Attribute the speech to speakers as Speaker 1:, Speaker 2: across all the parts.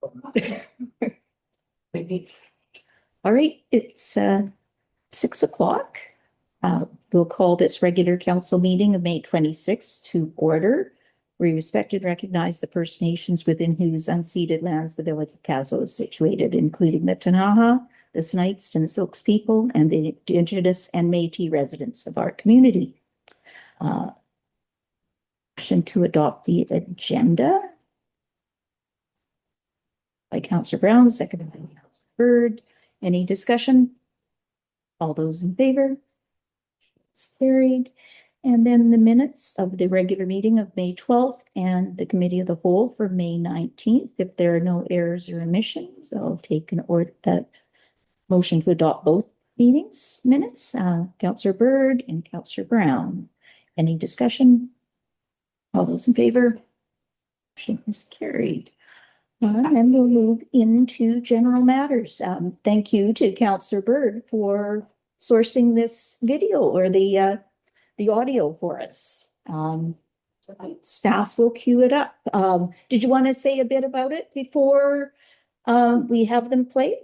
Speaker 1: All right, it's 6 o'clock. We'll call this regular council meeting of May 26th to order. We respect and recognize the First Nations within whose unceded lands the village of Kaslo is situated, including the Tanaha, the Snites and Silks people, and the Indigenous and Métis residents of our community. Motion to adopt the agenda by Councillor Brown, seconded by Councillor Bird. Any discussion? All those in favor? It's carried. And then the minutes of the regular meeting of May 12th and the committee of the whole for May 19th. If there are no errors or omissions, I'll take an order that motion to adopt both meetings minutes. Councillor Bird and Councillor Brown. Any discussion? All those in favor? Motion is carried. And we'll move into general matters. Thank you to Councillor Bird for sourcing this video or the audio for us. Staff will queue it up. Did you want to say a bit about it before we have them play?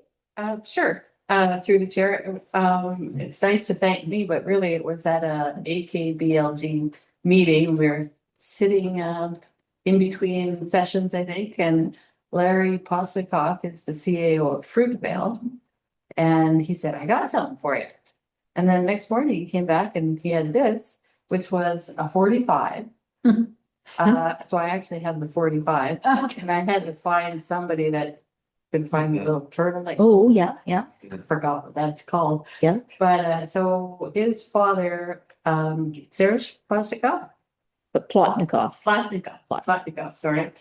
Speaker 2: Sure. Through the chair, it's nice to thank me, but really it was at a AKBLG meeting. We were sitting in between sessions, I think, and Larry Posikoff is the CAO of Fruitvale, and he said, "I got something for you." And then next morning he came back and he had this, which was a 45. So I actually have the 45, and I had to find somebody that could find the little turtle.
Speaker 1: Oh, yeah, yeah.
Speaker 2: I forgot what that's called.
Speaker 1: Yeah.
Speaker 2: But so his father, Serge Plotnikov, Plotnikov, sorry.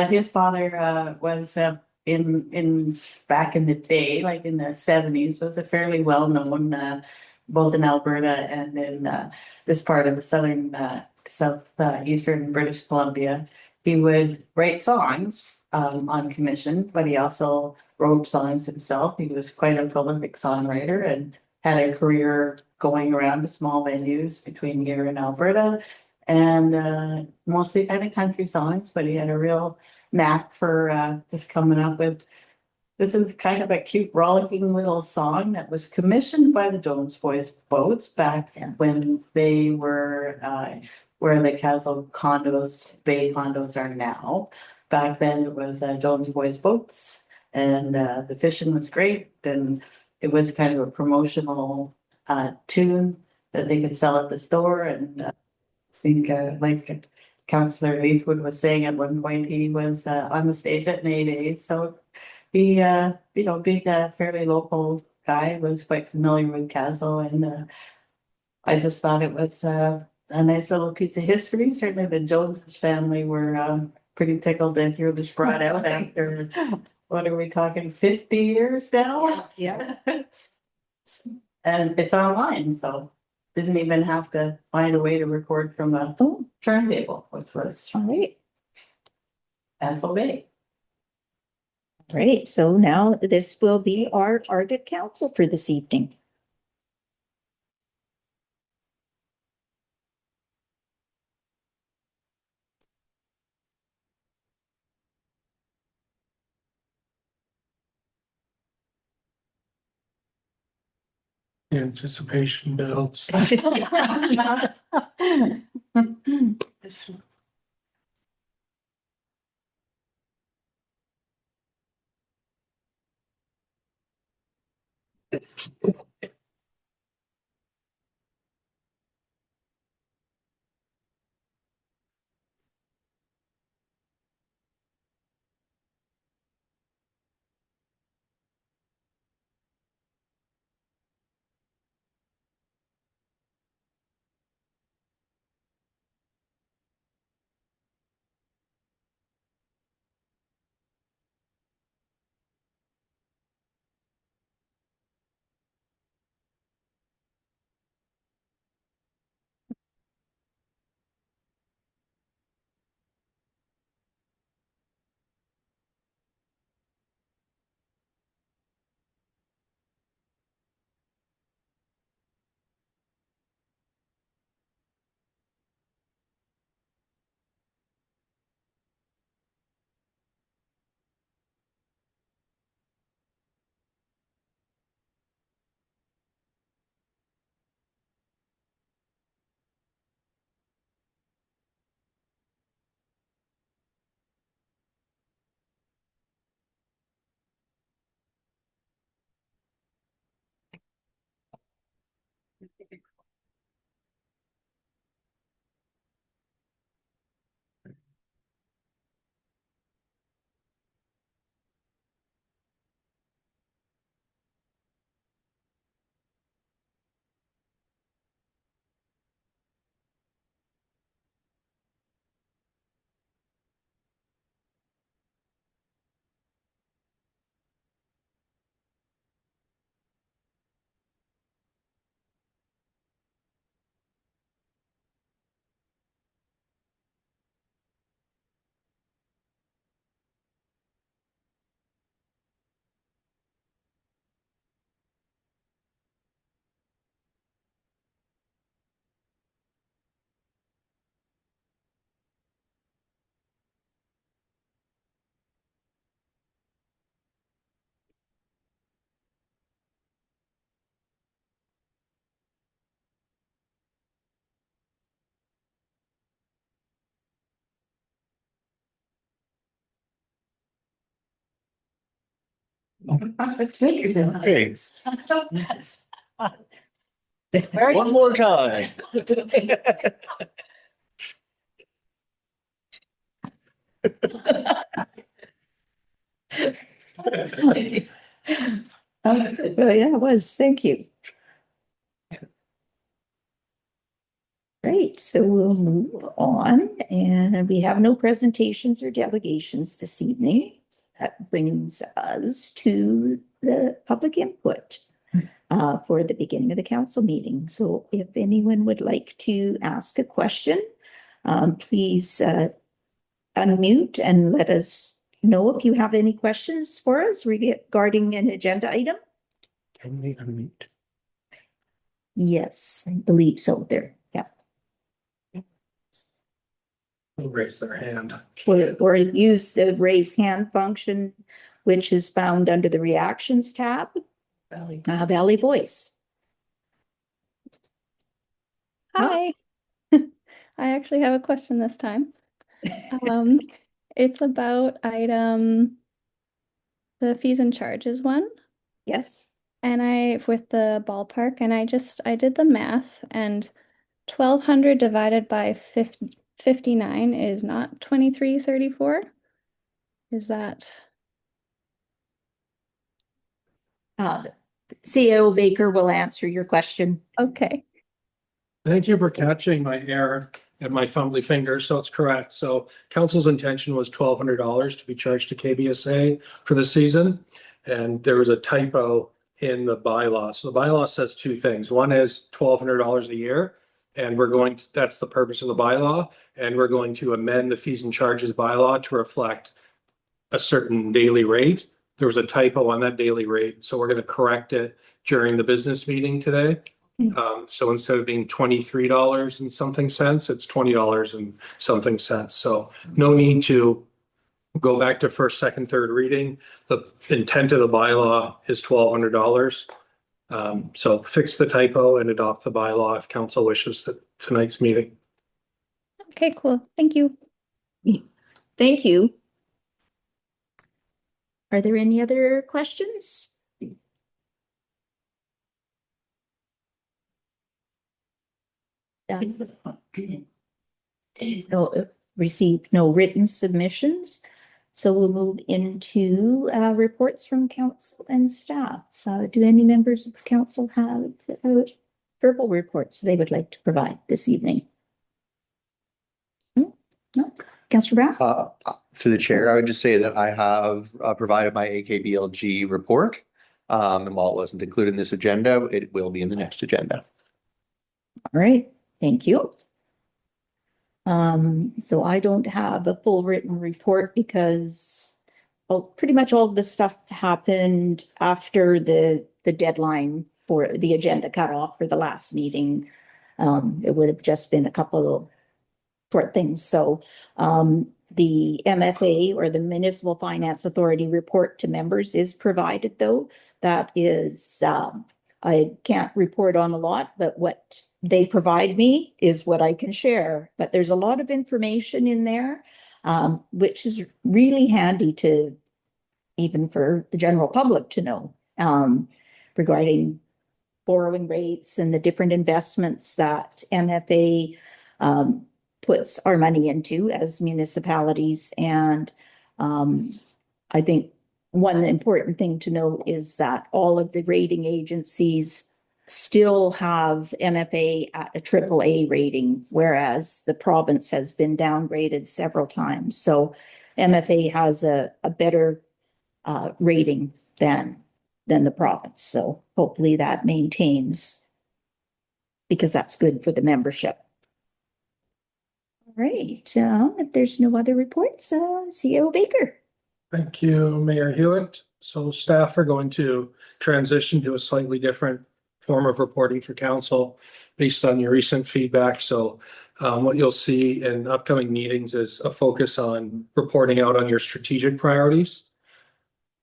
Speaker 2: His father was in back in the day, like in the 70s, was a fairly well-known both in Alberta and in this part of the southeastern British Columbia. He would write songs on commission, but he also wrote songs himself. He was quite a prolific songwriter and had a career going around to small venues between here and Alberta, and mostly kind of country songs, but he had a real knack for just coming up with. This is kind of a cute, rollicking little song that was commissioned by the Jones Boys Boats back when they were where the Kaslo condos, bay condos are now. Back then it was Jones Boys Boats, and the fishing was great, and it was kind of a promotional tune that they could sell at the store. And I think like Councillor Leithwood was saying at one point, he was on the stage at May Day. So he, being a fairly local guy, was quite familiar with Kaslo, and I just thought it was a nice little piece of history. Certainly the Joneses family were pretty tickled to hear this brought out after, what are we talking, 50 years now?
Speaker 1: Yeah.
Speaker 2: And it's online, so didn't even have to find a way to record from a turntable, which was
Speaker 1: All right.
Speaker 2: Kaslo Bay.
Speaker 1: Great. So now this will be our Arctic Council for this evening.
Speaker 3: Anticipation builds.
Speaker 2: Thanks.
Speaker 3: One more time.
Speaker 1: Well, yeah, it was. Thank you. Great, so we'll move on, and we have no presentations or delegations this evening. That brings us to the public input for the beginning of the council meeting. So if anyone would like to ask a question, please unmute and let us know if you have any questions for us regarding an agenda item.
Speaker 3: Can we unmute?
Speaker 1: Yes, I believe so there. Yeah.
Speaker 3: They'll raise their hand.
Speaker 1: Or use the raise hand function, which is found under the reactions tab. Valley Voice.
Speaker 4: Hi. I actually have a question this time. It's about the fees and charges one,
Speaker 1: Yes.
Speaker 4: and with the ballpark, and I did the math, and 1,200 divided by 59 is not 2334. Is that
Speaker 1: CEO Baker will answer your question.
Speaker 4: okay?
Speaker 3: Thank you for catching my error and my fumbly fingers, so it's correct. So council's intention was $1,200 to be charged to KBSA for the season. And there was a typo in the bylaw. So the bylaw says two things. One is $1,200 a year. And that's the purpose of the bylaw. And we're going to amend the fees and charges bylaw to reflect a certain daily rate. There was a typo on that daily rate. So we're going to correct it during the business meeting today. So instead of being $23 and something cents, it's $20 and something cents. So no need to go back to first, second, third reading. The intent of the bylaw is $1,200. So fix the typo and adopt the bylaw if council wishes at tonight's meeting.
Speaker 4: Okay, cool. Thank you.
Speaker 1: Thank you. Are there any other questions? No, received no written submissions. So we'll move into reports from council and staff. Do any members of council have verbal reports they would like to provide this evening? No? Councillor Brown?
Speaker 5: Through the chair, I would just say that I have provided my AKBLG report. And while it wasn't included in this agenda, it will be in the next agenda.
Speaker 1: All right, thank you. So I don't have a full written report because pretty much all of this stuff happened after the deadline for the agenda cutoff for the last meeting. It would have just been a couple of short things. So the MFA or the Municipal Finance Authority report to members is provided though. That is, I can't report on a lot, but what they provide me is what I can share. But there's a lot of information in there, which is really handy to even for the general public to know regarding borrowing rates and the different investments that MFA puts our money into as municipalities. And I think one important thing to note is that all of the rating agencies still have MFA at a AAA rating, whereas the province has been downgraded several times. So MFA has a better rating than the province. So hopefully that maintains because that's good for the membership. All right, if there's no other reports, CEO Baker.
Speaker 3: Thank you, Mayor Hewitt. So staff are going to transition to a slightly different form of reporting for council based on your recent feedback. So what you'll see in upcoming meetings is a focus on reporting out on your strategic priorities,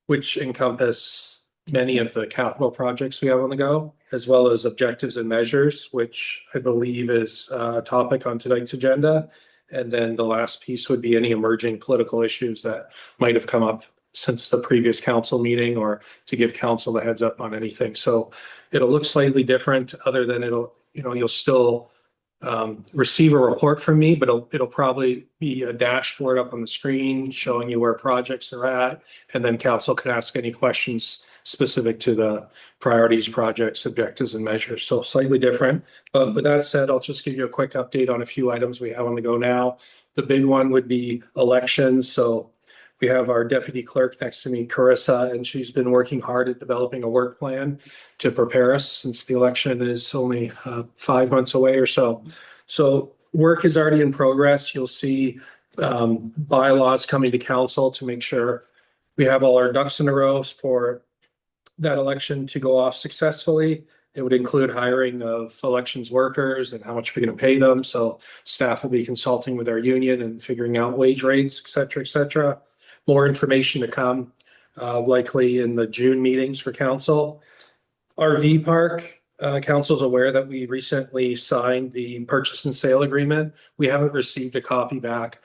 Speaker 3: which encompass many of the capital projects we have on the go, as well as objectives and measures, which I believe is a topic on tonight's agenda. And then the last piece would be any emerging political issues that might have come up since the previous council meeting or to give council the heads up on anything. So it'll look slightly different other than you'll still receive a report from me, but it'll probably be a dashboard up on the screen showing you where projects are at. And then council can ask any questions specific to the priorities, projects, objectives, and measures. So slightly different. But with that said, I'll just give you a quick update on a few items we have on the go now. The big one would be elections. So we have our deputy clerk next to me, Carissa, and she's been working hard at developing a work plan to prepare us since the election is only 5 months away or so. So work is already in progress. You'll see bylaws coming to council to make sure we have all our ducks in a row for that election to go off successfully. It would include hiring of elections workers and how much we're going to pay them. So staff will be consulting with our union and figuring out wage rates, et cetera, et cetera. More information to come, likely in the June meetings for council. RV park, council's aware that we recently signed the purchase and sale agreement. We haven't received a copy back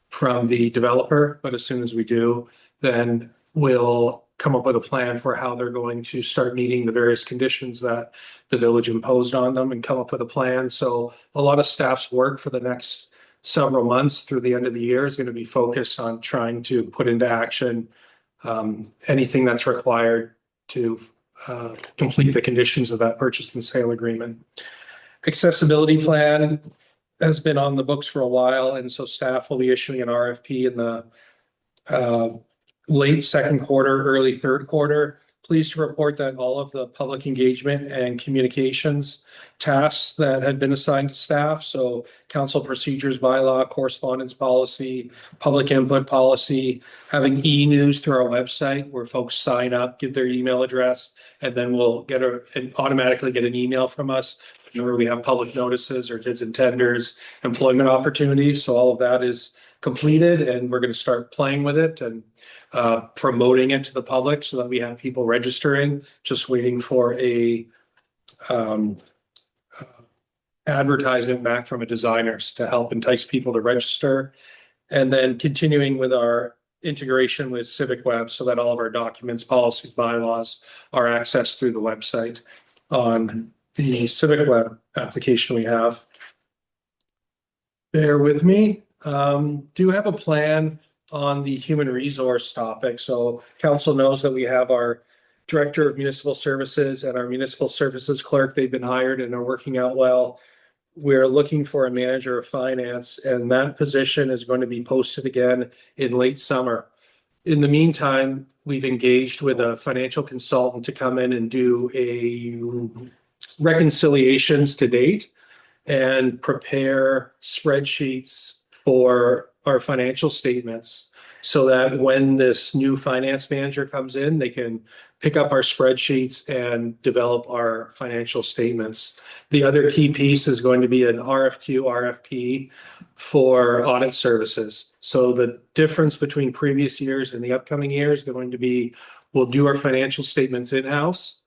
Speaker 3: from the developer, but as soon as we do, then we'll come up with a plan for how they're going to start meeting the various conditions that the village imposed on them and come up with a plan. So a lot of staff's work for the next several months through the end of the year is going to be focused on trying to put into action anything that's required to complete the conditions of that purchase and sale agreement. Accessibility plan has been on the books for a while, and so staff will be issuing an RFP in the late second quarter, early third quarter. Pleased to report that all of the public engagement and communications tasks that had been assigned to staff, so council procedures bylaw, correspondence policy, public input policy, having e-news through our website where folks sign up, give their email address, and then we'll automatically get an email from us where we have public notices or bids and tenders, employment opportunities. So all of that is completed, and we're going to start playing with it and promoting it to the public so that we have people registering, just waiting for a advertisement back from a designer to help entice people to register. And then continuing with our integration with Civic Web so that all of our documents, policies, bylaws are accessed through the website on the Civic Web application we have. Bear with me. Do have a plan on the human resource topic. So council knows that we have our director of municipal services and our municipal services clerk. They've been hired and are working out well. We're looking for a manager of finance, and that position is going to be posted again in late summer. In the meantime, we've engaged with a financial consultant to come in and do a reconciliations to date and prepare spreadsheets for our financial statements so that when this new finance manager comes in, they can pick up our spreadsheets and develop our financial statements. The other key piece is going to be an RFP for audit services. So the difference between previous years and the upcoming years is going to be, we'll do our financial statements in-house,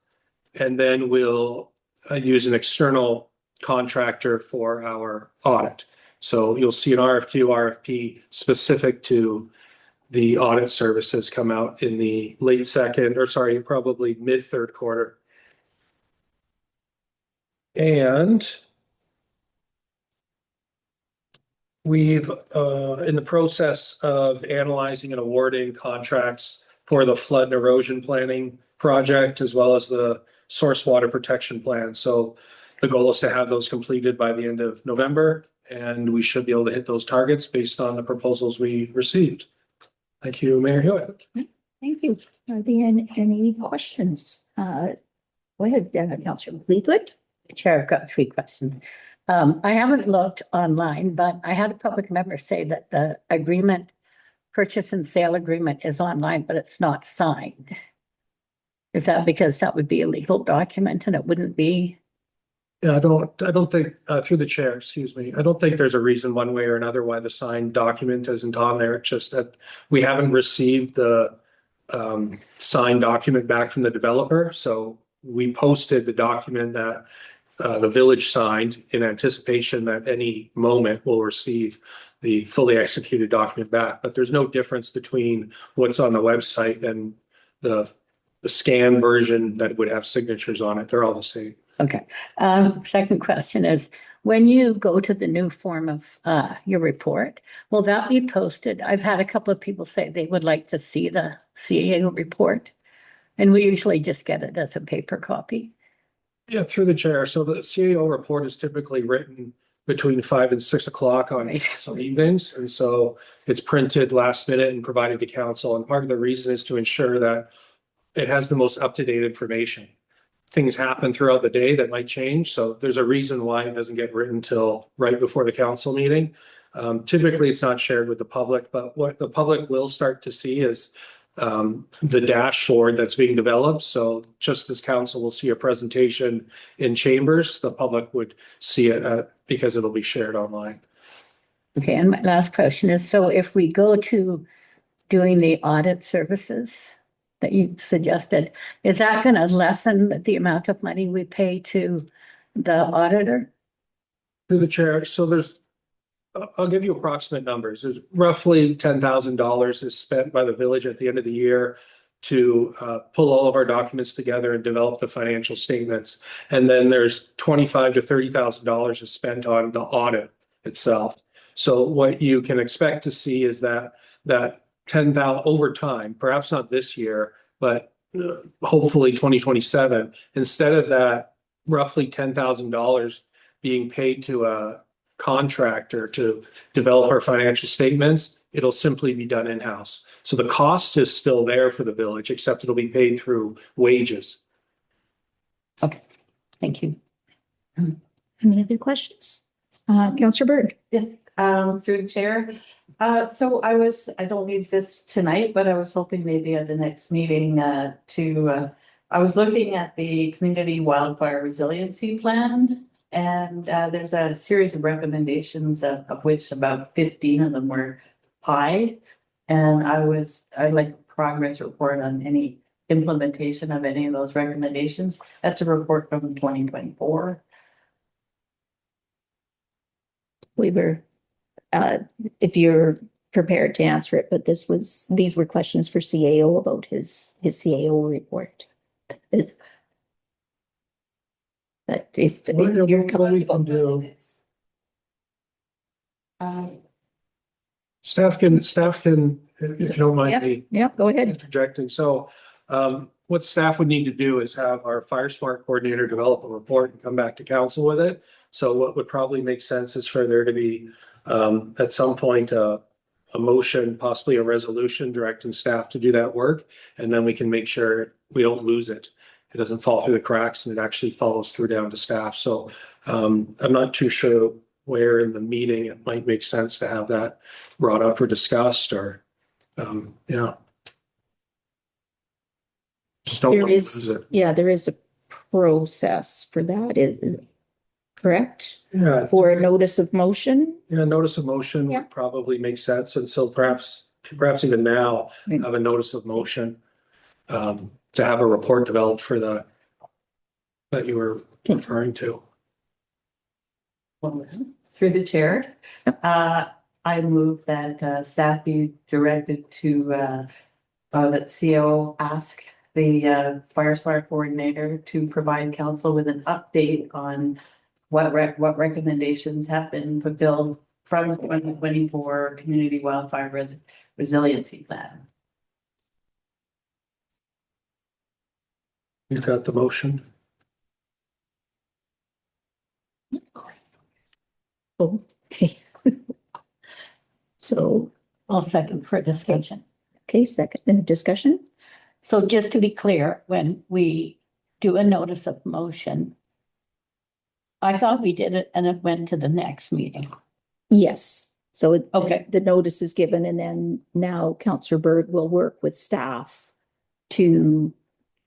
Speaker 3: and then we'll use an external contractor for our audit. So you'll see an RFP specific to the audit services come out in the probably mid third quarter. And we've in the process of analyzing and awarding contracts for the flood and erosion planning project, as well as the source water protection plan. So the goal is to have those completed by the end of November, and we should be able to hit those targets based on the proposals we received. Thank you, Mayor Hewitt.
Speaker 1: Thank you. Are there any questions? Go ahead, Councilor Fleetwood.
Speaker 6: Chair, I've got 3 questions. I haven't looked online, but I had a public member say that the agreement, purchase and sale agreement is online, but it's not signed. Is that because that would be a legal document and it wouldn't be?
Speaker 3: Yeah, I don't think, through the chair, excuse me, I don't think there's a reason one way or another why the signed document isn't on there. It's just that we haven't received the signed document back from the developer. So we posted the document that the village signed in anticipation that any moment we'll receive the fully executed document back. But there's no difference between what's on the website and the scanned version that would have signatures on it. They're all the same.
Speaker 6: Okay. Second question is, when you go to the new form of your report, will that be posted? I've had a couple of people say they would like to see the CAO report, and we usually just get it as a paper copy.
Speaker 3: Yeah, through the chair. So the CAO report is typically written between 5 and 6 o'clock on
Speaker 6: Right.
Speaker 3: some evenings. And so it's printed last minute and provided to council. And part of the reason is to ensure that it has the most up-to-date information. Things happen throughout the day that might change. So there's a reason why it doesn't get written till right before the council meeting. Typically, it's not shared with the public, but what the public will start to see is the dashboard that's being developed. So just as council will see a presentation in chambers, the public would see it because it'll be shared online.
Speaker 6: Okay, and my last question is, so if we go to doing the audit services that you suggested, is that going to lessen the amount of money we pay to the auditor?
Speaker 3: Through the chair, so I'll give you approximate numbers. There's roughly $10,000 is spent by the village at the end of the year to pull all of our documents together and develop the financial statements. And then there's $25,000 to $30,000 is spent on the audit itself. So what you can expect to see is that 10,000 over time, perhaps not this year, but hopefully 2027, instead of that roughly $10,000 being paid to a contractor to develop our financial statements, it'll simply be done in-house. So the cost is still there for the village, except it'll be paid through wages.
Speaker 6: Okay, thank you.
Speaker 1: Any other questions? Councillor Bird?
Speaker 2: Yes, through the chair. So I don't need this tonight, but I was hoping maybe at the next meeting I was looking at the community wildfire resiliency plan. And there's a series of recommendations of which about 15 of them were high. And I'd like a progress report on any implementation of any of those recommendations. That's a report from 2024.
Speaker 1: We were, if you're prepared to answer it, but these were questions for CAO about his CAO report. But if you're comfortable.
Speaker 3: Staff can, if you don't mind me
Speaker 1: Yeah, go ahead.
Speaker 3: interjecting. So what staff would need to do is have our Fire Smart coordinator develop a report and come back to council with it. So what would probably make sense is for there to be at some point a motion, possibly a resolution directing staff to do that work. And then we can make sure we don't lose it. It doesn't fall through the cracks and it actually follows through down to staff. So I'm not too sure where in the meeting it might make sense to have that brought up or discussed or, yeah. Just don't want to lose it.
Speaker 1: Yeah, there is a process for that, correct?
Speaker 3: Yeah.
Speaker 1: For a notice of motion?
Speaker 3: Yeah, notice of motion
Speaker 1: Yeah.
Speaker 3: would probably make sense. And so perhaps even now have a notice of motion to have a report developed for that you were referring to.
Speaker 2: Through the chair, I move that staff be directed to that CO ask the Fire Smart coordinator to provide council with an update on what recommendations have been fulfilled from the 2024 Community Wildfire Resiliency Plan.
Speaker 3: You've got the motion.
Speaker 1: Okay. So,
Speaker 6: I'll second for discussion.
Speaker 1: okay, second, any discussion?
Speaker 6: So just to be clear, when we do a notice of motion, I thought we did it and it went to the next meeting.
Speaker 1: Yes. So
Speaker 6: Okay.
Speaker 1: the notice is given and then now Councillor Bird will work with staff to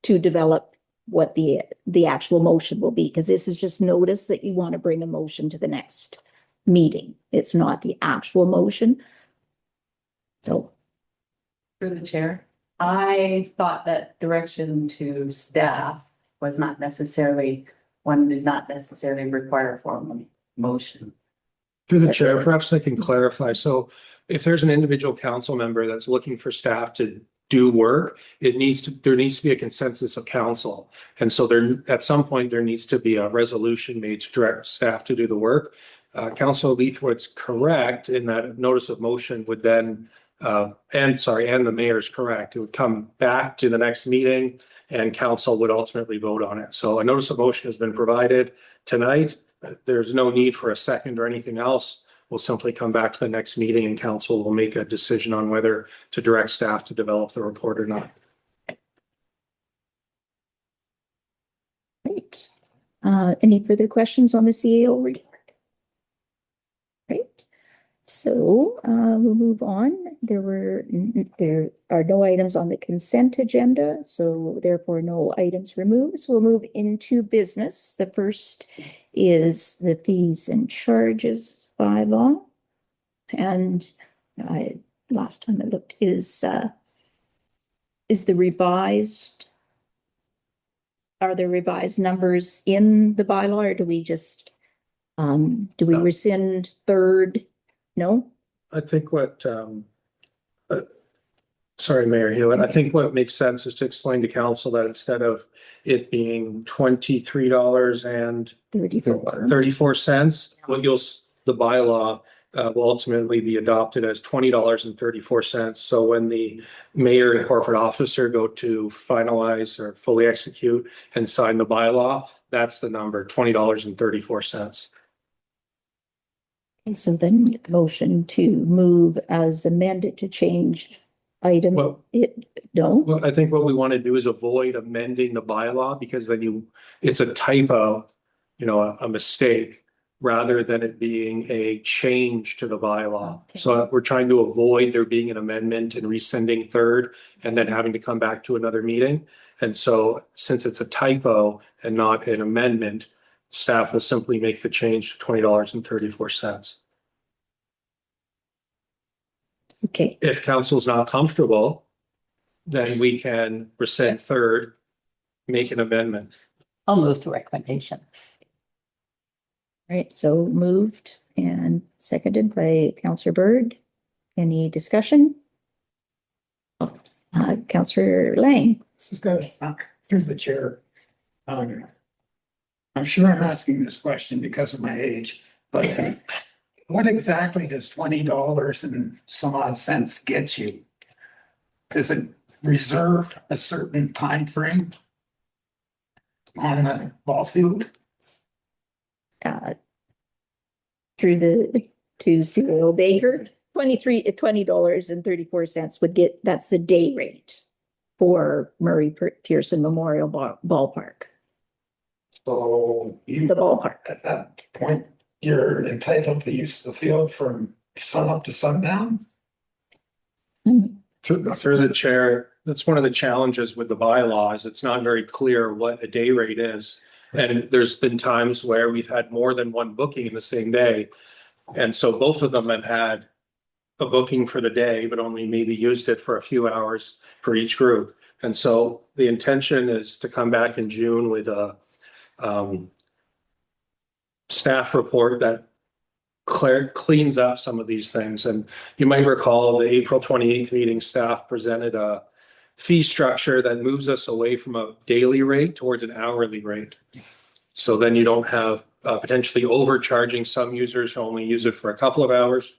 Speaker 1: develop what the actual motion will be, because this is just notice that you want to bring a motion to the next meeting. It's not the actual motion. So.
Speaker 2: Through the chair, I thought that direction to staff was not necessarily, one did not necessarily require a formal motion.
Speaker 3: Through the chair, perhaps I can clarify. So if there's an individual council member that's looking for staff to do work, there needs to be a consensus of council. And so at some point, there needs to be a resolution made to direct staff to do the work. Councilor Leithwood's correct in that a notice of motion would then, and the mayor's correct. It would come back to the next meeting and council would ultimately vote on it. So a notice of motion has been provided tonight. There's no need for a second or anything else. We'll simply come back to the next meeting and council will make a decision on whether to direct staff to develop the report or not.
Speaker 1: Great. Any further questions on the CAO report? Great. So we'll move on. There are no items on the consent agenda, so therefore no items removed. So we'll move into business. The first is the fees and charges bylaw. And last time I looked is the revised, are there revised numbers in the bylaw, or do we just do we rescind third? No?
Speaker 3: I think what, sorry, Mayor Hewitt, I think what makes sense is to explain to council that instead of it being $23.34, the bylaw will ultimately be adopted as $20.34. So when the mayor and corporate officer go to finalize or fully execute and sign the bylaw, that's the number, $20.34.
Speaker 1: Okay, so then motion to move as amended to change item.
Speaker 3: Well,
Speaker 1: no?
Speaker 3: Well, I think what we want to do is avoid amending the bylaw because then it's a typo, a mistake, rather than it being a change to the bylaw.
Speaker 1: Okay.
Speaker 3: So we're trying to avoid there being an amendment and rescinding third and then having to come back to another meeting. And so since it's a typo and not an amendment, staff will simply make the change to $20.34.
Speaker 1: Okay.
Speaker 3: If council's not comfortable, then we can rescind third, make an amendment.
Speaker 6: I'll move the recommendation.
Speaker 1: All right, so moved and seconded by Councillor Bird. Any discussion? Councillor Lang.
Speaker 7: This is good. Through the chair. I'm sure I'm asking this question because of my age, but what exactly does $20 and some odd cents get you? Does it reserve a certain time frame on the ball field?
Speaker 1: To CAO Baker, $20.34 would get, that's the day rate for Murray Pearson Memorial Ballpark.
Speaker 7: So
Speaker 1: The ballpark.
Speaker 7: at that point, you're entitled to use the field from sun up to sundown?
Speaker 3: Through the chair, that's one of the challenges with the bylaws. It's not very clear what a day rate is. And there's been times where we've had more than one booking in the same day. And so both of them have had a booking for the day, but only maybe used it for a few hours for each group. And so the intention is to come back in June with a staff report that cleans up some of these things. And you might recall the April 28th meeting, staff presented a fee structure that moves us away from a daily rate towards an hourly rate. So then you don't have potentially overcharging some users who only use it for a couple of hours.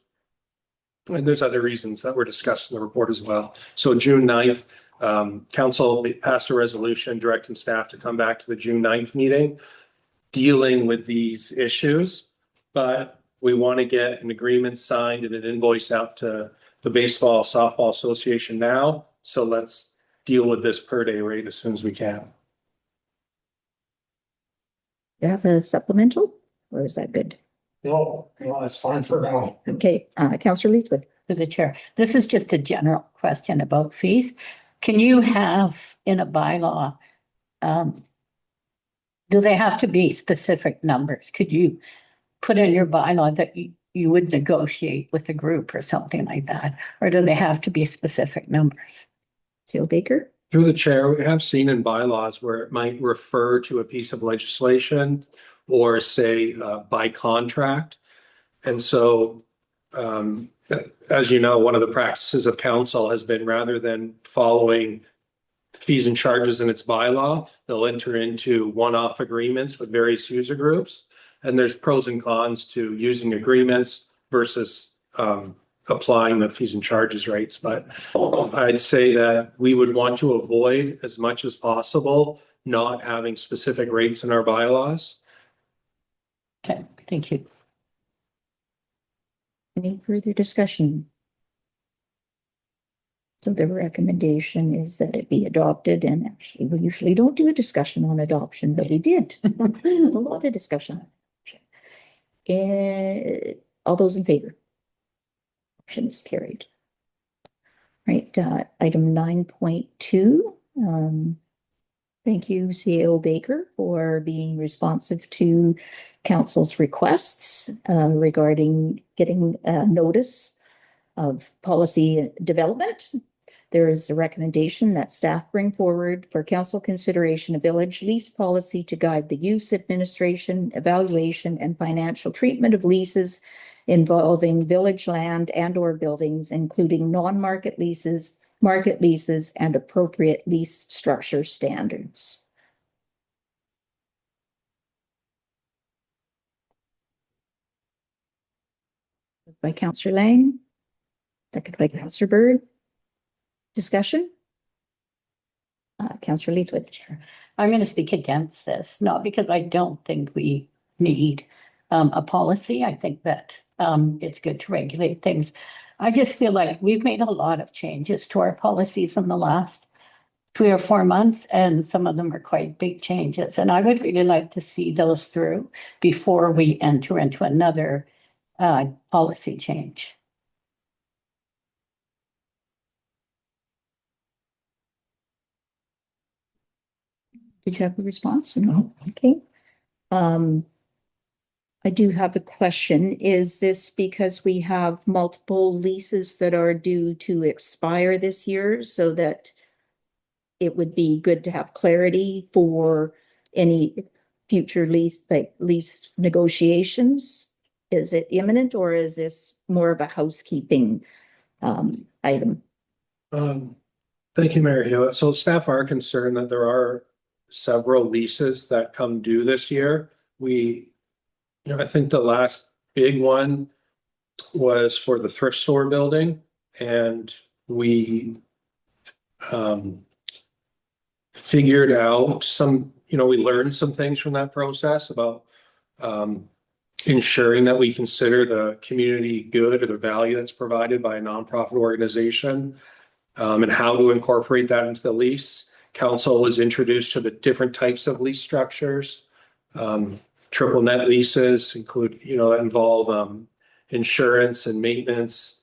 Speaker 3: And there's other reasons that were discussed in the report as well. So June 9th, council passed a resolution directing staff to come back to the June 9th meeting dealing with these issues. But we want to get an agreement signed and an invoice out to the Baseball Softball Association now. So let's deal with this per day rate as soon as we can.
Speaker 1: You have a supplemental, or is that good?
Speaker 7: No, that's fine for now.
Speaker 1: Okay, Councillor Leithwood.
Speaker 6: To the chair. This is just a general question about fees. Can you have in a bylaw, do they have to be specific numbers? Could you put in your bylaw that you would negotiate with the group or something like that? Or do they have to be specific numbers?
Speaker 1: CAO Baker.
Speaker 3: Through the chair, we have seen in bylaws where it might refer to a piece of legislation or say by contract. And so, as you know, one of the practices of council has been rather than following fees and charges in its bylaw, they'll enter into one-off agreements with various user groups. And there's pros and cons to using agreements versus applying the fees and charges rates. But I'd say that we would want to avoid as much as possible not having specific rates in our bylaws.
Speaker 6: Okay, thank you.
Speaker 1: Any further discussion? So the recommendation is that it be adopted, and actually, we usually don't do a discussion on adoption, but we did. A lot of discussion. All those in favor? Motion is carried. Right, item 9.2. Thank you, CAO Baker, for being responsive to council's requests regarding getting a notice of policy development. There is a recommendation that staff bring forward for council consideration a village lease policy to guide the use, administration, evaluation, and financial treatment of leases involving village land and/or buildings, including non-market leases, market leases, and appropriate lease structure standards. By Councillor Lang, second by Councillor Bird. Discussion? Councillor Leitwood.
Speaker 6: I'm going to speak against this, not because I don't think we need a policy. I think that it's good to regulate things. I just feel like we've made a lot of changes to our policies in the last 3 or 4 months, and some of them are quite big changes. And I would really like to see those through before we enter into another policy change.
Speaker 1: Did you have a response? No. Okay. I do have a question. Is this because we have multiple leases that are due to expire this year, so that it would be good to have clarity for any future lease negotiations? Is it imminent, or is this more of a housekeeping item?
Speaker 3: Thank you, Mayor Hewitt. So staff are concerned that there are several leases that come due this year. I think the last big one was for the thrift store building, and we figured out we learned some things from that process about ensuring that we consider the community good or the value that's provided by a nonprofit organization, and how to incorporate that into the lease. Council was introduced to the different types of lease structures. Triple net leases that involve insurance and maintenance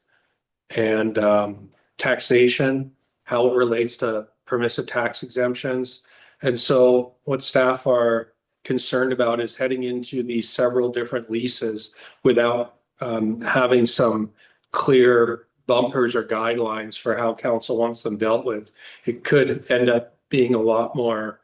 Speaker 3: and taxation, how it relates to permissive tax exemptions. And so what staff are concerned about is heading into these several different leases without having some clear bumpers or guidelines for how council wants them dealt with. It could end up being a lot more.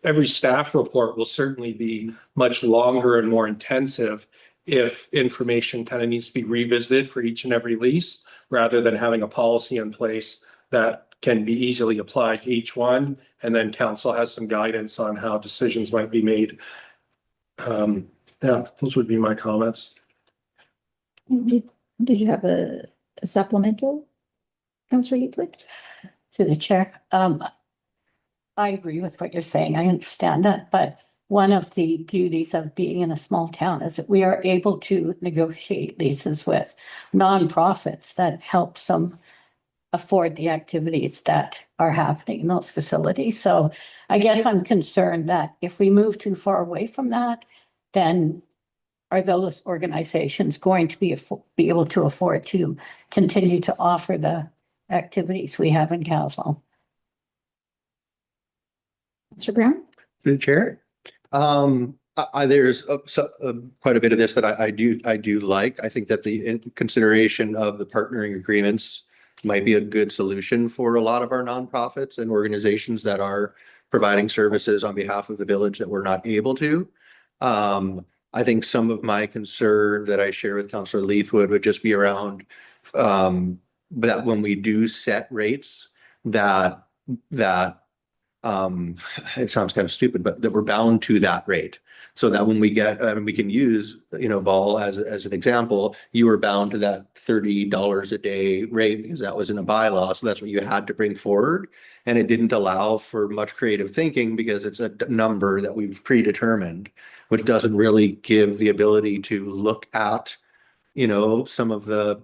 Speaker 3: Every staff report will certainly be much longer and more intensive if information kind of needs to be revisited for each and every lease, rather than having a policy in place that can be easily applied to each one. And then council has some guidance on how decisions might be made. Those would be my comments.
Speaker 1: Did you have a supplemental, Councillor Leitwood?
Speaker 6: To the chair. I agree with what you're saying. I understand that, but one of the beauties of being in a small town is that we are able to negotiate leases with nonprofits that help them afford the activities that are happening in those facilities. So I guess I'm concerned that if we move too far away from that, then are those organizations going to be able to afford to continue to offer the activities we have in Kaslo?
Speaker 1: Mr. Brown?
Speaker 5: Through the chair. There's quite a bit of this that I do like. I think that the consideration of the partnering agreements might be a good solution for a lot of our nonprofits and organizations that are providing services on behalf of the village that we're not able to. I think some of my concern that I share with Councillor Leithwood would just be around that when we do set rates, that that it sounds kind of stupid, but that we're bound to that rate. So that when we get, we can use, Ball as an example, you were bound to that $30 a day rate because that was in a bylaw. So that's what you had to bring forward. And it didn't allow for much creative thinking because it's a number that we've predetermined, which doesn't really give the ability to look at, some of the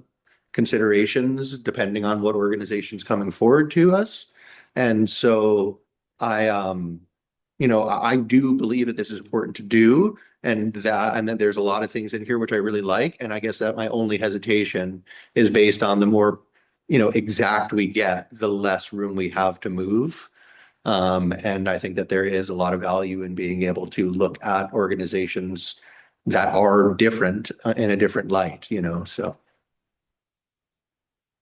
Speaker 5: considerations depending on what organization's coming forward to us. And so I, I do believe that this is important to do, and then there's a lot of things in here which I really like. And I guess that my only hesitation is based on the more, exact we get, the less room we have to move. And I think that there is a lot of value in being able to look at organizations that are different in a different light, so.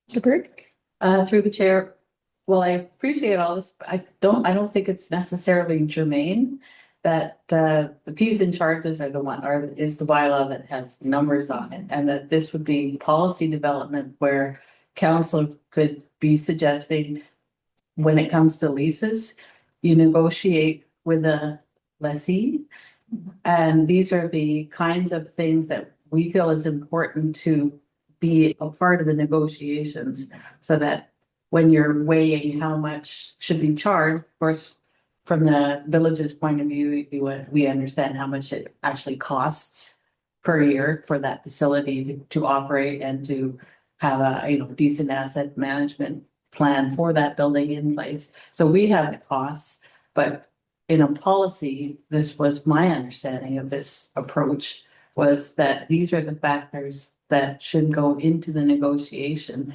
Speaker 1: Mr. Bird?
Speaker 2: Through the chair, well, I appreciate all this, but I don't think it's necessarily germane that the P's and charges are is the bylaw that has numbers on it, and that this would be policy development where council could be suggesting when it comes to leases, you negotiate with a lessee. And these are the kinds of things that we feel is important to be a part of the negotiations, so that when you're weighing how much should be charged, of course, from the village's point of view, we understand how much it actually costs per year for that facility to operate and to have a decent asset management plan for that building in place. So we have the costs, but in a policy, this was my understanding of this approach, was that these are the factors that should go into the negotiation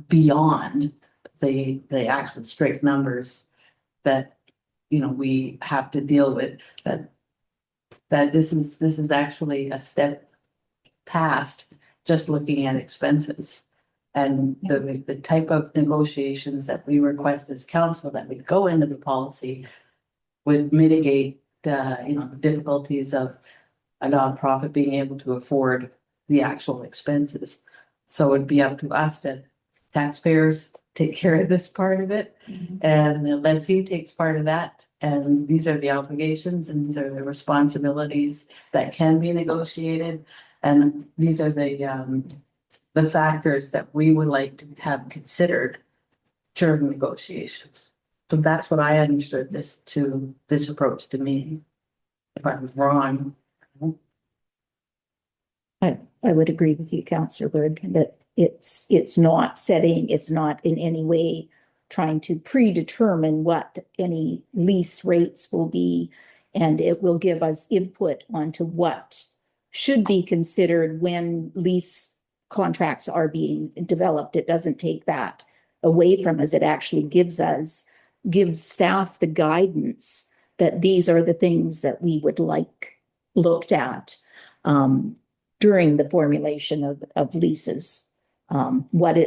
Speaker 2: beyond the actual straight numbers that we have to deal with. That this is actually a step past just looking at expenses, and the type of negotiations that we request as council that would go into the policy would mitigate the difficulties of a nonprofit being able to afford the actual expenses. So it'd be up to us to taxpayers take care of this part of it, and the lessee takes part of that. And these are the obligations and these are the responsibilities that can be negotiated. And these are the factors that we would like to have considered during negotiations. So that's what I understood this approach to me. If I was wrong.
Speaker 1: I would agree with you, Councillor Bird, that it's not in any way trying to predetermine what any lease rates will be, and it will give us input onto what should be considered when lease contracts are being developed. It doesn't take that away from us. It actually gives staff the guidance that these are the things that we would like looked at during the formulation of leases. What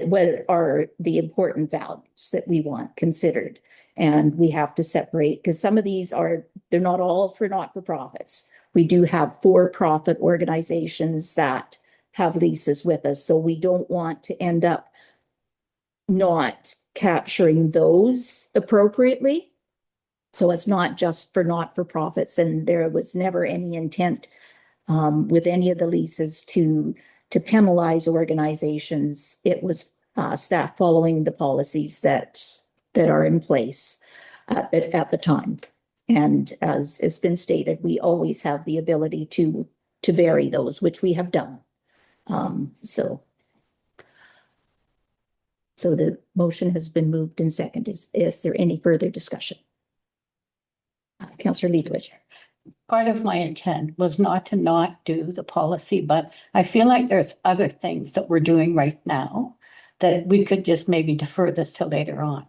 Speaker 1: are the important values that we want considered? And we have to separate, because some of these they're not all for not-for-profits. We do have for-profit organizations that have leases with us, so we don't want to end up not capturing those appropriately. So it's not just for not-for-profits, and there was never any intent with any of the leases to penalize organizations. It was staff following the policies that are in place at the time. And as has been stated, we always have the ability to vary those, which we have done. So the motion has been moved and seconded. Is there any further discussion? Councillor Leithwood.
Speaker 6: Part of my intent was not do the policy, but I feel like there's other things that we're doing right now that we could just maybe defer this till later on.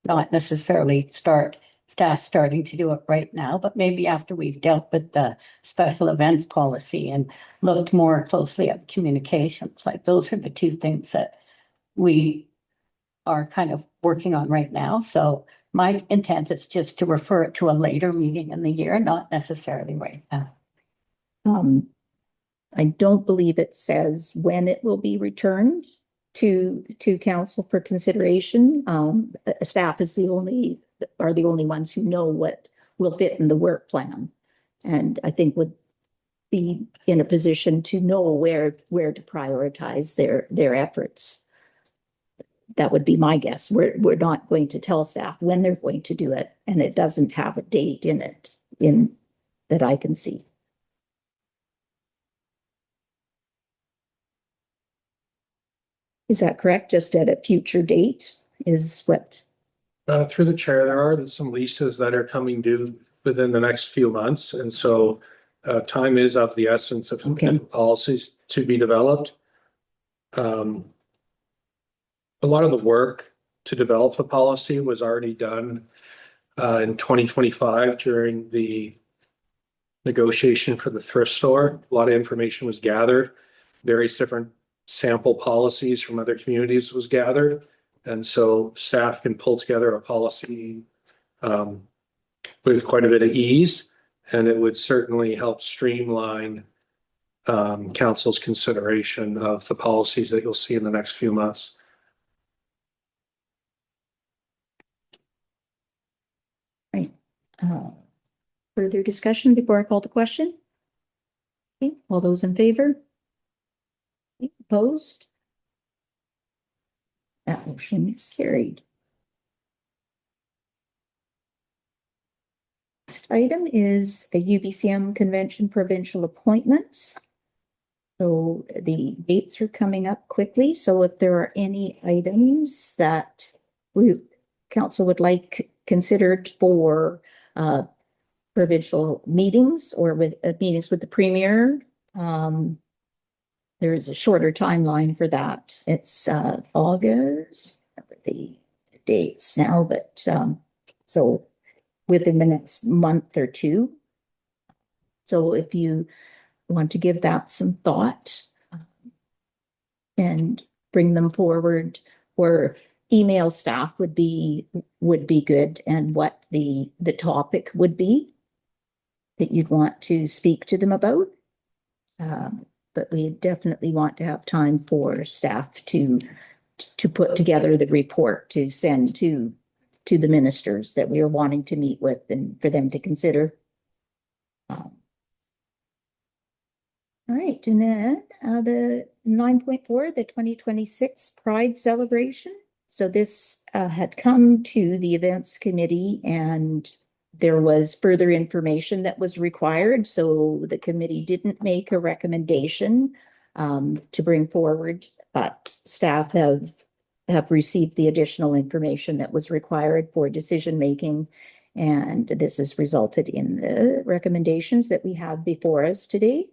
Speaker 6: Not necessarily staff starting to do it right now, but maybe after we've dealt with the special events policy and looked more closely at communications. Like those are the two things that we are kind of working on right now. So my intent is just to refer it to a later meeting in the year, not necessarily right now.
Speaker 1: I don't believe it says when it will be returned to council for consideration. Staff is are the only ones who know what will fit in the work plan. And I think would be in a position to know where to prioritize their efforts. That would be my guess. We're not going to tell staff when they're going to do it, and it doesn't have a date in it that I can see. Is that correct? Just at a future date is what?
Speaker 3: Through the chair, there are some leases that are coming due within the next few months, and so time is of the essence of
Speaker 1: Okay.
Speaker 3: policies to be developed. A lot of the work to develop the policy was already done in 2025 during the negotiation for the thrift store. A lot of information was gathered. Various different sample policies from other communities was gathered. And so staff can pull together a policy with quite a bit of ease, and it would certainly help streamline council's consideration of the policies that you'll see in the next few months.
Speaker 1: Right. Further discussion before I call the question? Okay. All those in favor? Opposed? That motion is carried. Next item is a UBCM convention provincial appointments. So the dates are coming up quickly. So if there are any items that council would like considered for provincial meetings or with meetings with the premier, there is a shorter timeline for that. It's August, the dates now, but so within the next month or two. So if you want to give that some thought and bring them forward, or email staff would be good, and what the topic would be that you'd want to speak to them about. But we definitely want to have time for staff to put together the report to send to the ministers that we are wanting to meet with and for them to consider. All right, and then the 9.4, the 2026 Pride Celebration. So this had come to the events committee, and there was further information that was required. So the committee didn't make a recommendation to bring forward, but staff have received the additional information that was required for decision making. And this has resulted in the recommendations that we have before us today.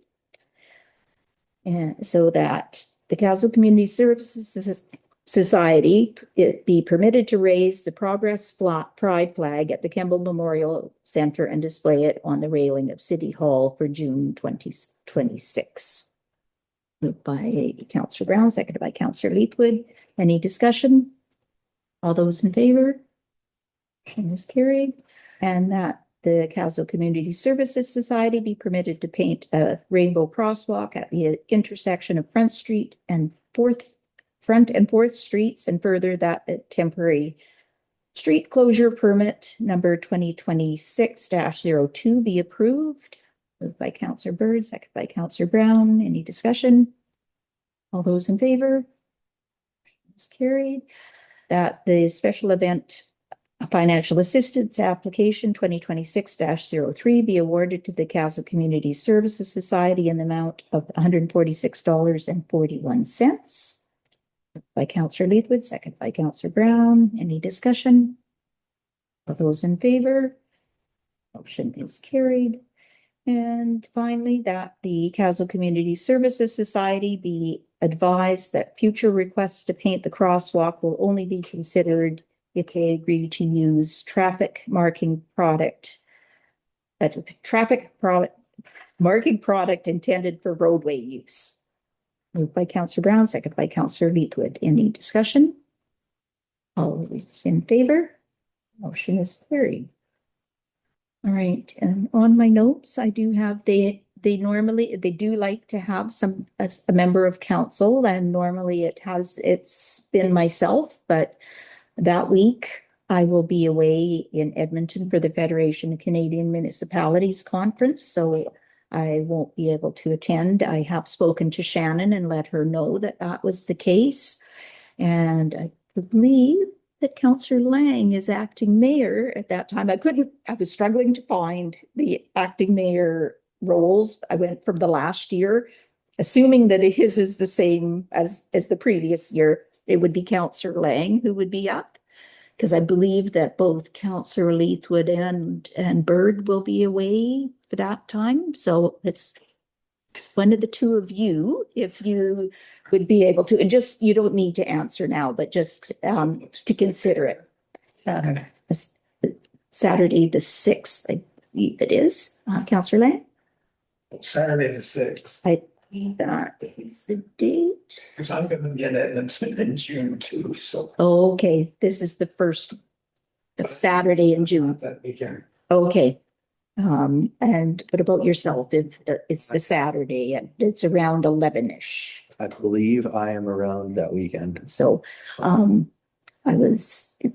Speaker 1: And so that the Kaslo Community Services Society, it be permitted to raise the Progress Pride flag at the Kemble Memorial Center and display it on the railing of City Hall for June 2026. Moved by Councillor Brown, seconded by Councillor Leithwood. Any discussion? All those in favor? Motion is carried. And that the Kaslo Community Services Society be permitted to paint a rainbow crosswalk at the intersection of Front and Fourth Streets, and further that the temporary street closure permit number 2026-02 be approved. Moved by Councillor Bird, seconded by Councillor Brown. Any discussion? All those in favor? Is carried. That the special event financial assistance application 2026-03 be awarded to the Kaslo Community Services Society in the amount of $146.41. By Councillor Leithwood, second by Councillor Brown. Any discussion? All those in favor? Motion is carried. And finally, that the Kaslo Community Services Society be advised that future requests to paint the crosswalk will only be considered if they agree to use traffic marking product intended for roadway use. Moved by Councillor Brown, second by Councillor Leithwood. Any discussion? All those in favor? Motion is carried. All right, and on my notes, I do have the they do like to have a member of council, and normally it's been myself, but that week I will be away in Edmonton for the Federation of Canadian Municipalities Conference, so I won't be able to attend. I have spoken to Shannon and let her know that that was the case. And I believe that Councillor Lang is acting mayor at that time. I was struggling to find the acting mayor roles. I went from the last year, assuming that his is the same as the previous year. It would be Councillor Lang who would be up, because I believe that both Councillor Leithwood and Bird will be away for that time. So it's one of the two of you, if you would be able to, and just, you don't need to answer now, but just to consider it. Saturday, the 6th, I believe it is, Councillor Lang.
Speaker 7: Saturday the 6th,
Speaker 1: That is the date.
Speaker 7: because I'm gonna be in Edmonton in June too, so.
Speaker 1: Okay, this is the first Saturday in June.
Speaker 7: That weekend.
Speaker 1: Okay. And what about yourself? If it's the Saturday and it's around 11-ish.
Speaker 5: I believe I am around that weekend.
Speaker 1: So, I was, if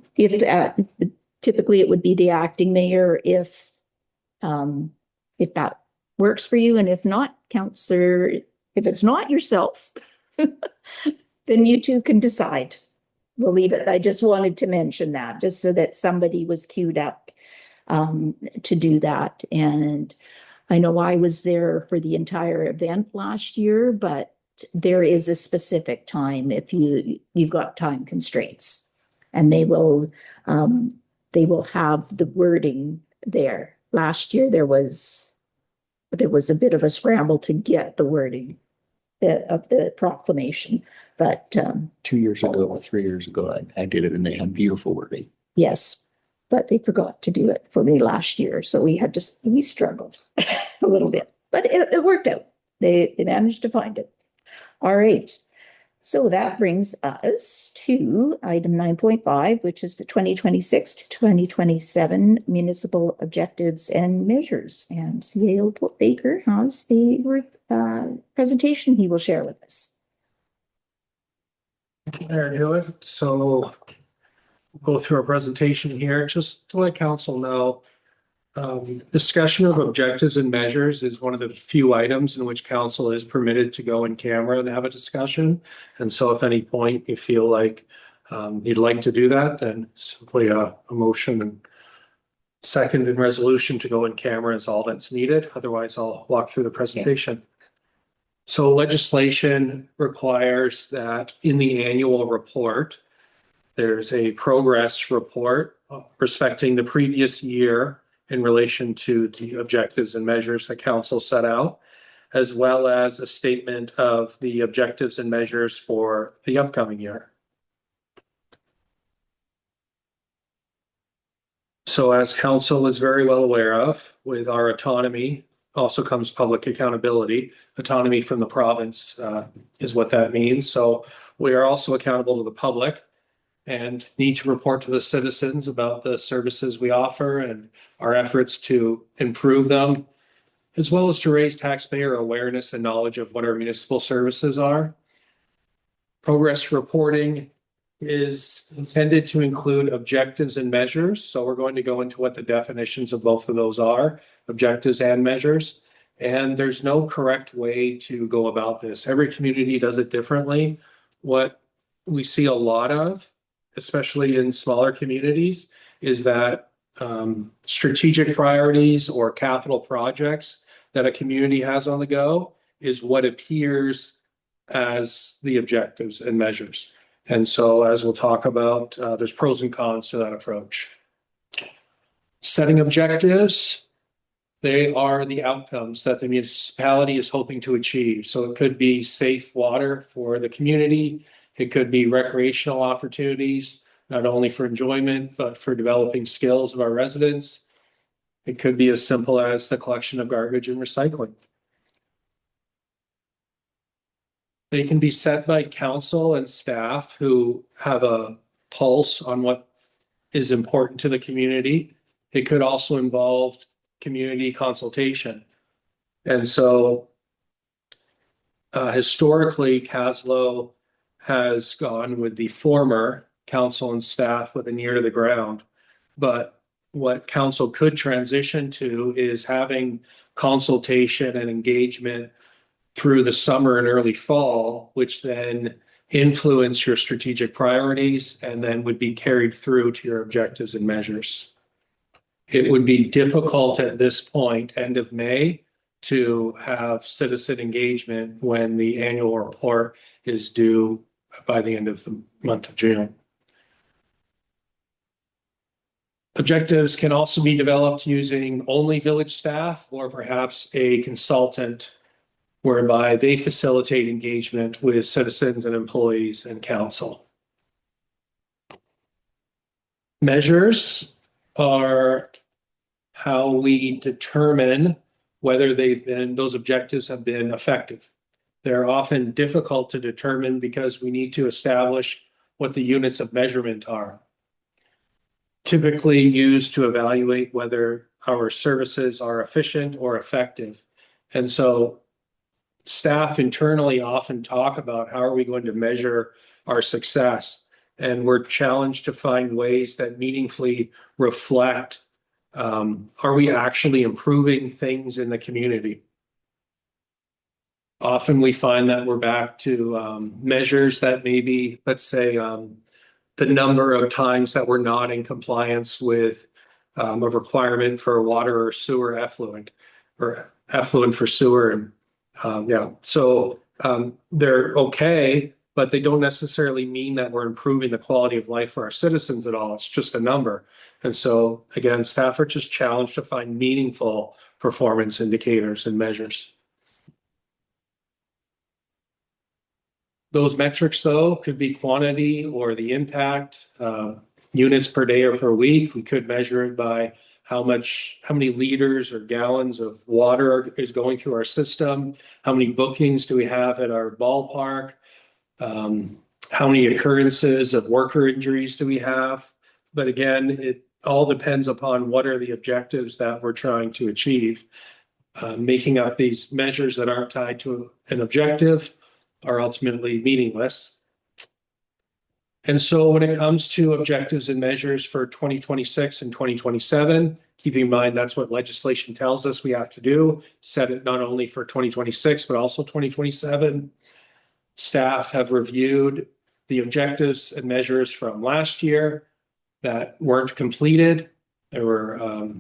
Speaker 1: typically it would be the acting mayor if that works for you, and if not, Counselor, if it's not yourself, then you two can decide. We'll leave it. I just wanted to mention that, just so that somebody was queued up to do that. And I know I was there for the entire event last year, but there is a specific time if you've got time constraints, and they will have the wording there. Last year there was a bit of a scramble to get the wording of the proclamation, but
Speaker 5: 2 years ago or 3 years ago, I did it and they had beautiful wording.
Speaker 1: yes, but they forgot to do it for me last year, so we struggled a little bit, but it worked out. They managed to find it. All right. So that brings us to item 9.5, which is the 2026 to 2027 municipal objectives and measures. And CAO Baker has a presentation he will share with us.
Speaker 3: There, do it. So we'll go through our presentation here, just to let council know. Discussion of objectives and measures is one of the few items in which council is permitted to go in camera and have a discussion. And so if any point you feel like you'd like to do that, then simply a motion and second and resolution to go in camera is all that's needed. Otherwise, I'll walk through the presentation. So legislation requires that in the annual report, there's a progress report respecting the previous year in relation to the objectives and measures that council set out, as well as a statement of the objectives and measures for the upcoming year. So as council is very well aware of, with our autonomy also comes public accountability. Autonomy from the province is what that means. So we are also accountable to the public and need to report to the citizens about the services we offer and our efforts to improve them, as well as to raise taxpayer awareness and knowledge of what our municipal services are. Progress reporting is intended to include objectives and measures. So we're going to go into what the definitions of both of those are, objectives and measures. And there's no correct way to go about this. Every community does it differently. What we see a lot of, especially in smaller communities, is that strategic priorities or capital projects that a community has on the go is what appears as the objectives and measures. And so as we'll talk about, there's pros and cons to that approach. Setting objectives, they are the outcomes that the municipality is hoping to achieve. So it could be safe water for the community. It could be recreational opportunities, not only for enjoyment, but for developing skills of our residents. It could be as simple as the collection of garbage and recycling. They can be set by council and staff who have a pulse on what is important to the community. It could also involve community consultation. And so historically, Kaslo has gone with the former council and staff with an ear to the ground. But what council could transition to is having consultation and engagement through the summer and early fall, which then influence your strategic priorities and then would be carried through to your objectives and measures. It would be difficult at this point, end of May, to have citizen engagement when the annual report is due by the end of the month of June. Objectives can also be developed using only village staff or perhaps a consultant whereby they facilitate engagement with citizens and employees and council. Measures are how we determine whether those objectives have been effective. They're often difficult to determine because we need to establish what the units of measurement are. Typically used to evaluate whether our services are efficient or effective. And so staff internally often talk about how are we going to measure our success. And we're challenged to find ways that meaningfully reflect, are we actually improving things in the community? Often we find that we're back to measures that maybe, let's say, the number of times that we're not in compliance with a requirement for water or sewer effluent or effluent for sewer. And so they're okay, but they don't necessarily mean that we're improving the quality of life for our citizens at all. It's just a number. And so again, staff are just challenged to find meaningful performance indicators and measures. Those metrics, though, could be quantity or the impact, units per day or per week. We could measure it by how many liters or gallons of water is going through our system, how many bookings do we have at our ballpark, how many occurrences of worker injuries do we have. But again, it all depends upon what are the objectives that we're trying to achieve. Making up these measures that aren't tied to an objective are ultimately meaningless. And so when it comes to objectives and measures for 2026 and 2027, keep in mind that's what legislation tells us we have to do, set it not only for 2026, but also 2027. Staff have reviewed the objectives and measures from last year that weren't completed. There were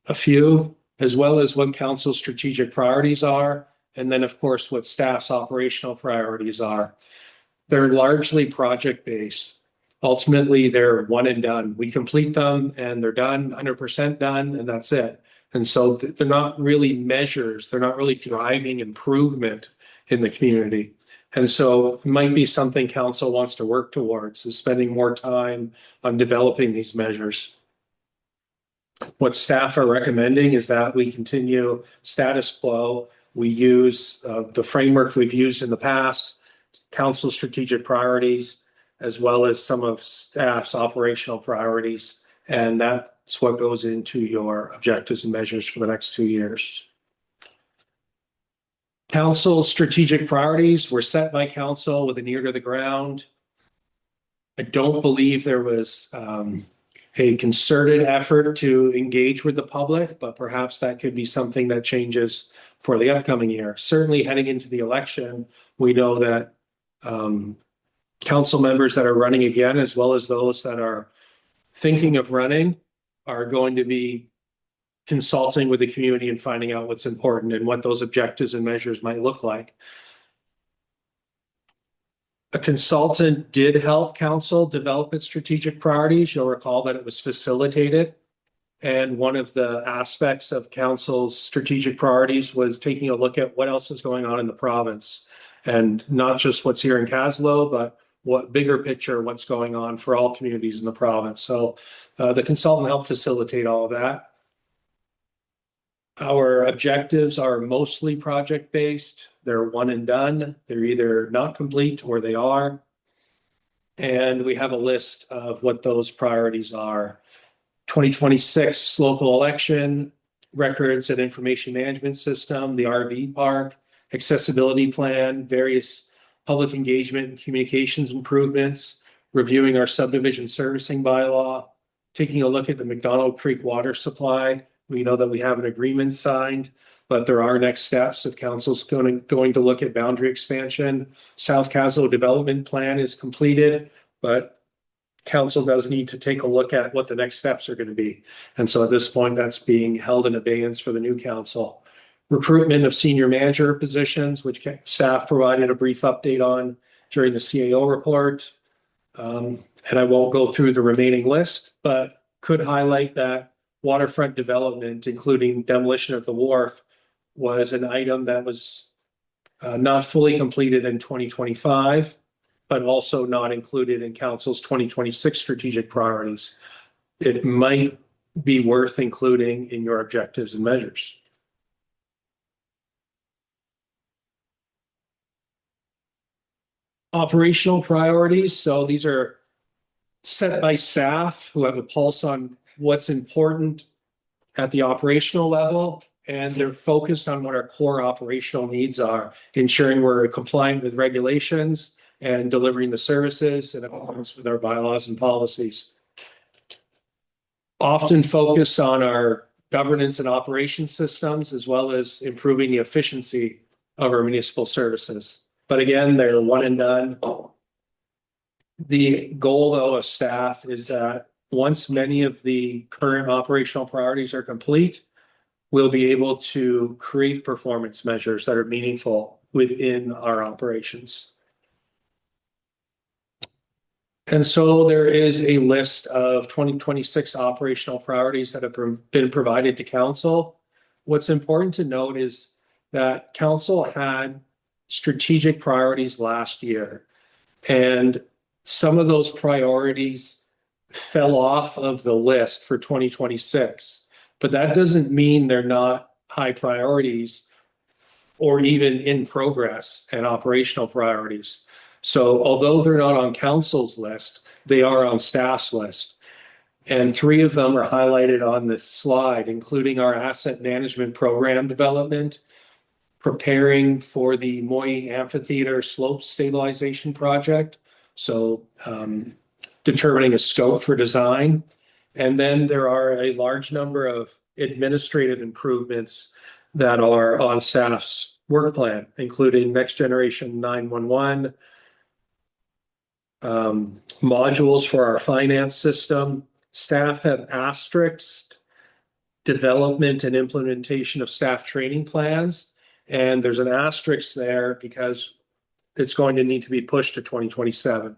Speaker 3: a few, as well as what council's strategic priorities are. And then, of course, what staff's operational priorities are. They're largely project-based. Ultimately, they're one and done. We complete them and they're done, 100% done, and that's it. And so they're not really measures. They're not really driving improvement in the community. And so it might be something council wants to work towards, is spending more time on developing these measures. What staff are recommending is that we continue status quo. We use the framework we've used in the past, council strategic priorities, as well as some of staff's operational priorities. And that's what goes into your objectives and measures for the next 2 years. Council's strategic priorities were set by council with an ear to the ground. I don't believe there was a concerted effort to engage with the public, but perhaps that could be something that changes for the upcoming year. Certainly heading into the election, we know that council members that are running again, as well as those that are thinking of running, are going to be consulting with the community and finding out what's important and what those objectives and measures might look like. A consultant did help council develop its strategic priorities. You'll recall that it was facilitated. And one of the aspects of council's strategic priorities was taking a look at what else is going on in the province. And not just what's here in Kaslo, but what bigger picture, what's going on for all communities in the province. So the consultant helped facilitate all of that. Our objectives are mostly project-based. They're one and done. They're either not complete or they are. And we have a list of what those priorities are. 2026 local election, records and information management system, the RV park, accessibility plan, various public engagement and communications improvements, reviewing our subdivision servicing bylaw, taking a look at the McDonald Creek water supply. We know that we have an agreement signed, but there are next steps if council's going to look at boundary expansion. South Kaslo development plan is completed, but council does need to take a look at what the next steps are going to be. And so at this point, that's being held in abeyance for the new council. Recruitment of senior manager positions, which staff provided a brief update on during the CAO report. And I won't go through the remaining list, but could highlight that waterfront development, including demolition of the wharf, was an item that was not fully completed in 2025. But also not included in council's 2026 strategic priorities. It might be worth including in your objectives and measures. Operational priorities. So these are set by staff who have a pulse on what's important at the operational level, and they're focused on what our core operational needs are, ensuring we're compliant with regulations and delivering the services in accordance with our bylaws and policies. Often focus on our governance and operation systems, as well as improving the efficiency of our municipal services. But again, they're one and done. The goal, though, of staff is that once many of the current operational priorities are complete, we'll be able to create performance measures that are meaningful within our operations. And so there is a list of 2026 operational priorities that have been provided to council. What's important to note is that council had strategic priorities last year, and some of those priorities fell off of the list for 2026. But that doesn't mean they're not high priorities or even in progress and operational priorities. So although they're not on council's list, they are on staff's list. And 3 of them are highlighted on this slide, including our asset management program development, preparing for the Moy Amphitheater slope stabilization project. So determining a scope for design. And then there are a large number of administrative improvements that are on staff's work plan, including next generation 911, modules for our finance system. Staff have asterisked development and implementation of staff training plans. And there's an asterisk there because it's going to need to be pushed to 2027.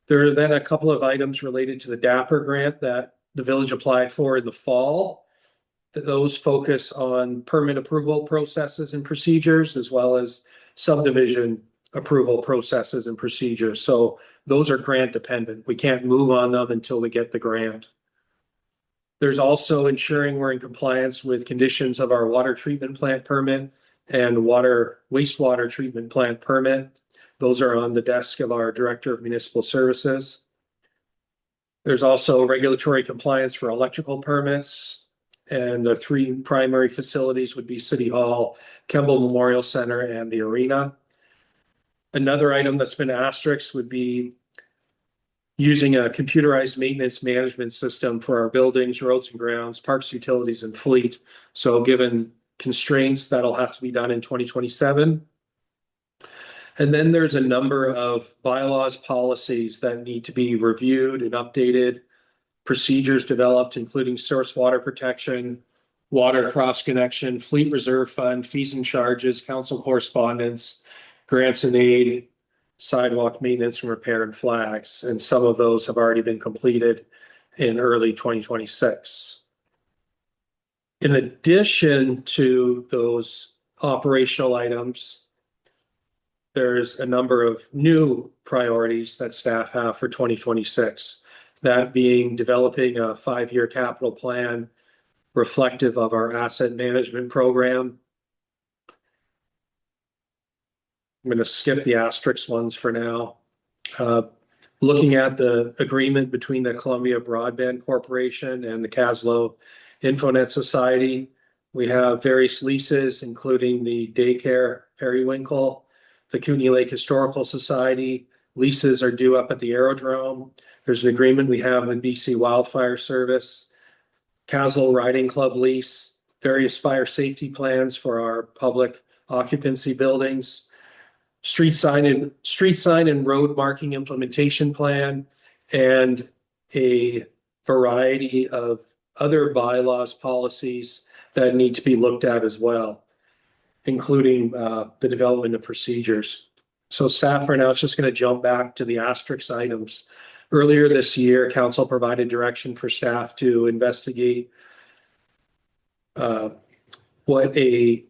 Speaker 3: There are then a couple of items related to the DAPR grant that the village applied for in the fall. Those focus on permit approval processes and procedures, as well as subdivision approval processes and procedures. So those are grant dependent. We can't move on them until we get the grant. There's also ensuring we're in compliance with conditions of our water treatment plant permit and wastewater treatment plant permit. Those are on the desk of our Director of Municipal Services. There's also regulatory compliance for electrical permits. And the 3 primary facilities would be City Hall, Kemble Memorial Center, and the arena. Another item that's been asterisked would be using a computerized maintenance management system for our buildings, roads and grounds, parks, utilities, and fleet. So given constraints, that'll have to be done in 2027. And then there's a number of bylaws, policies that need to be reviewed and updated, procedures developed, including source water protection, water cross connection, fleet reserve fund, fees and charges, council correspondence, grants and aid, sidewalk maintenance and repair, and flags. And some of those have already been completed in early 2026. In addition to those operational items, there's a number of new priorities that staff have for 2026. That being developing a 5-year capital plan reflective of our asset management program. I'm going to skip the asterisk ones for now. Looking at the agreement between the Columbia Broadband Corporation and the Kaslo Infonet Society. We have various leases, including the daycare Periwinkle, the Kootenai Lake Historical Society. Leases are due up at the aerodrome. There's an agreement we have with BC Wildfire Service, Kaslo Riding Club lease, various fire safety plans for our public occupancy buildings, street sign and road marking implementation plan, and a variety of other bylaws, policies that need to be looked at as well, including the development of procedures. So staff right now is just going to jump back to the asterisk items. Earlier this year, council provided direction for staff to investigate what a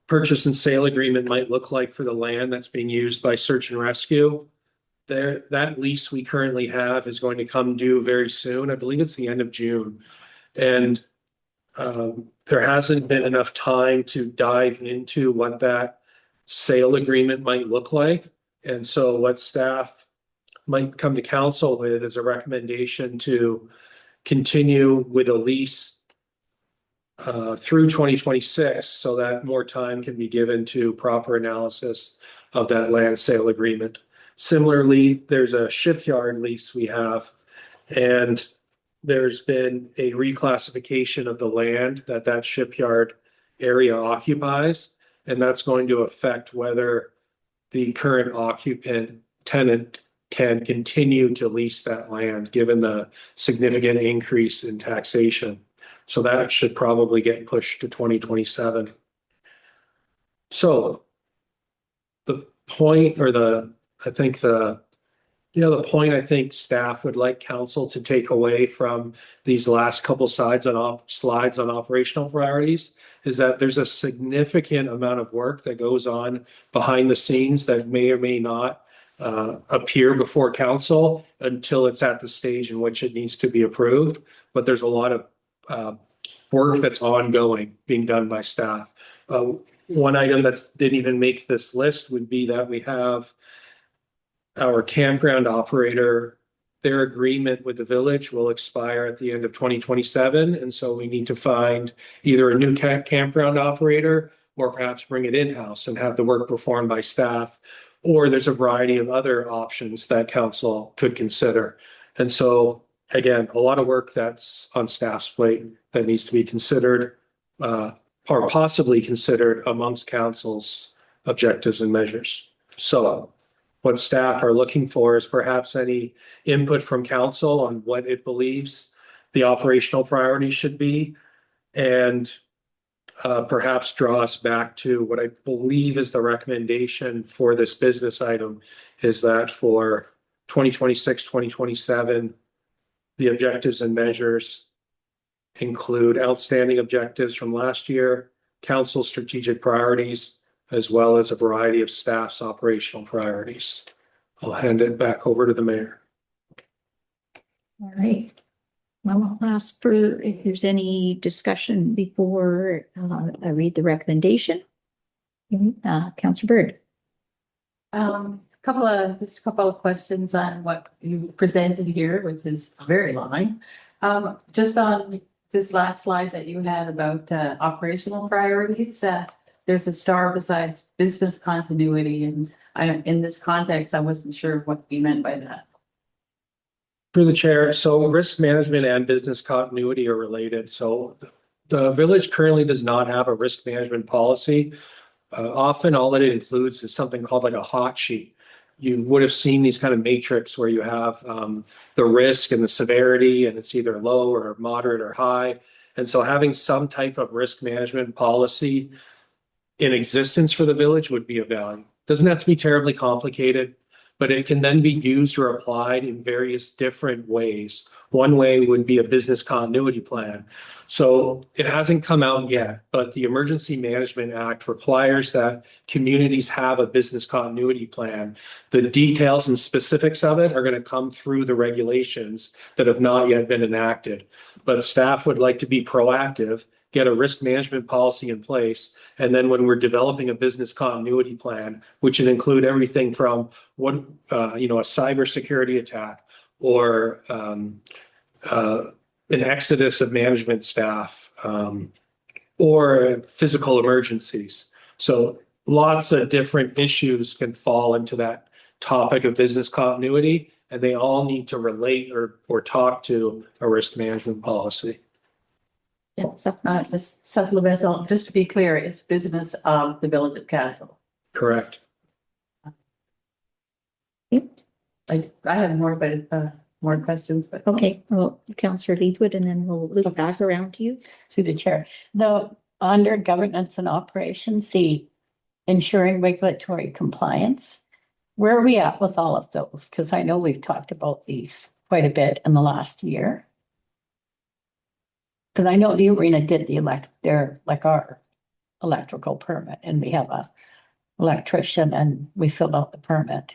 Speaker 3: purchase and sale agreement might look like for the land that's being used by search and rescue. That lease we currently have is going to come due very soon. I believe it's the end of June. And there hasn't been enough time to dive into what that sale agreement might look like. And so what staff might come to council with is a recommendation to continue with a lease through 2026 so that more time can be given to proper analysis of that land sale agreement. Similarly, there's a shipyard lease we have, and there's been a reclassification of the land that shipyard area occupies, and that's going to affect whether the current occupant tenant can continue to lease that land, given the significant increase in taxation. So that should probably get pushed to 2027. So the point, or the point I think staff would like council to take away from these last couple slides on operational priorities is that there's a significant amount of work that goes on behind the scenes that may or may not appear before council until it's at the stage in which it needs to be approved. But there's a lot of work that's ongoing being done by staff. One item that didn't even make this list would be that we have our campground operator, their agreement with the village will expire at the end of 2027. And so we need to find either a new campground operator or perhaps bring it in-house and have the work performed by staff. Or there's a variety of other options that council could consider. And so again, a lot of work that's on staff's plate that needs to be considered or possibly considered amongst council's objectives and measures. So what staff are looking for is perhaps any input from council on what it believes the operational priorities should be, and perhaps draw us back to what I believe is the recommendation for this business item is that for 2026, 2027, the objectives and measures include outstanding objectives from last year, council strategic priorities, as well as a variety of staff's operational priorities. I'll hand it back over to the mayor.
Speaker 1: All right. Well, I'll ask for if there's any discussion before I read the recommendation. Councillor Bird.
Speaker 2: Just a couple of questions on what you presented here, which is very long. Just on this last slide that you had about operational priorities, there's a star besides business continuity, and in this context, I wasn't sure what you meant by that.
Speaker 3: Through the chair, so risk management and business continuity are related. So the village currently does not have a risk management policy. Often all that it includes is something called like a hot sheet. You would have seen these kind of matrix where you have the risk and the severity, and it's either low or moderate or high. And so having some type of risk management policy in existence for the village would be of value. Doesn't have to be terribly complicated, but it can then be used or applied in various different ways. One way would be a business continuity plan. So it hasn't come out yet, but the Emergency Management Act requires that communities have a business continuity plan. The details and specifics of it are going to come through the regulations that have not yet been enacted. But staff would like to be proactive, get a risk management policy in place, and then when we're developing a business continuity plan, which would include everything from what a cybersecurity attack or an exodus of management staff, or physical emergencies. So lots of different issues can fall into that topic of business continuity, and they all need to relate or talk to a risk management policy.
Speaker 1: Yeah, so,
Speaker 2: Just supplemental, just to be clear, it's business of the village of Kaslo.
Speaker 3: Correct.
Speaker 2: I have more, but more questions, but.
Speaker 1: okay, well, Councillor Leithwood, and then we'll loop back around to you.
Speaker 6: Through the chair, though, under governance and operations, the ensuring regulatory compliance, where are we at with all of those? Because I know we've talked about these quite a bit in the last year. Because I know the arena did our electrical permit, and we have a electrician, and we filled out the permit.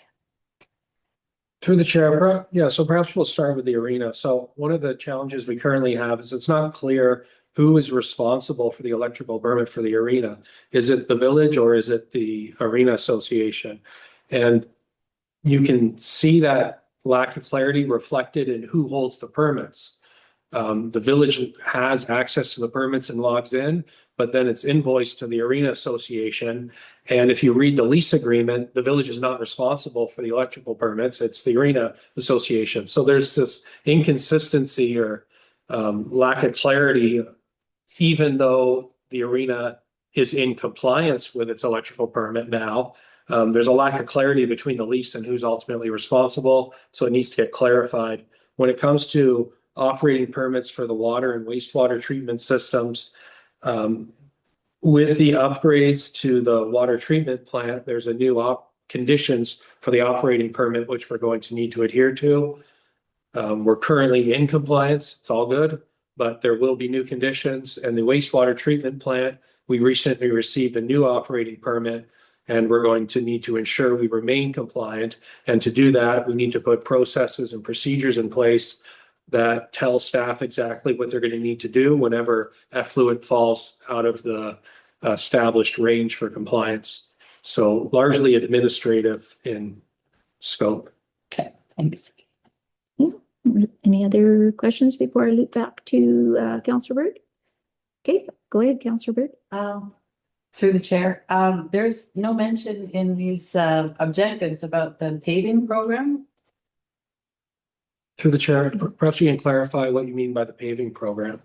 Speaker 3: Through the chair, yeah, so perhaps we'll start with the arena. So one of the challenges we currently have is it's not clear who is responsible for the electrical permit for the arena. Is it the village or is it the arena association? And you can see that lack of clarity reflected in who holds the permits. The village has access to the permits and logs in, but then it's invoiced to the arena association. And if you read the lease agreement, the village is not responsible for the electrical permits. It's the arena association. So there's this inconsistency or lack of clarity, even though the arena is in compliance with its electrical permit now. There's a lack of clarity between the lease and who's ultimately responsible. So it needs to get clarified. When it comes to operating permits for the water and wastewater treatment systems, with the upgrades to the water treatment plant, there's a new conditions for the operating permit, which we're going to need to adhere to. We're currently in compliance. It's all good, but there will be new conditions. And the wastewater treatment plant, we recently received a new operating permit, and we're going to need to ensure we remain compliant. And to do that, we need to put processes and procedures in place that tell staff exactly what they're going to need to do whenever effluent falls out of the established range for compliance. So largely administrative in scope.
Speaker 6: Okay, thanks.
Speaker 1: Any other questions before I loop back to Councillor Bird? Okay, go ahead, Councillor Bird.
Speaker 2: Through the chair, there's no mention in these objectives about the paving program.
Speaker 3: Through the chair, perhaps you can clarify what you mean by the paving program.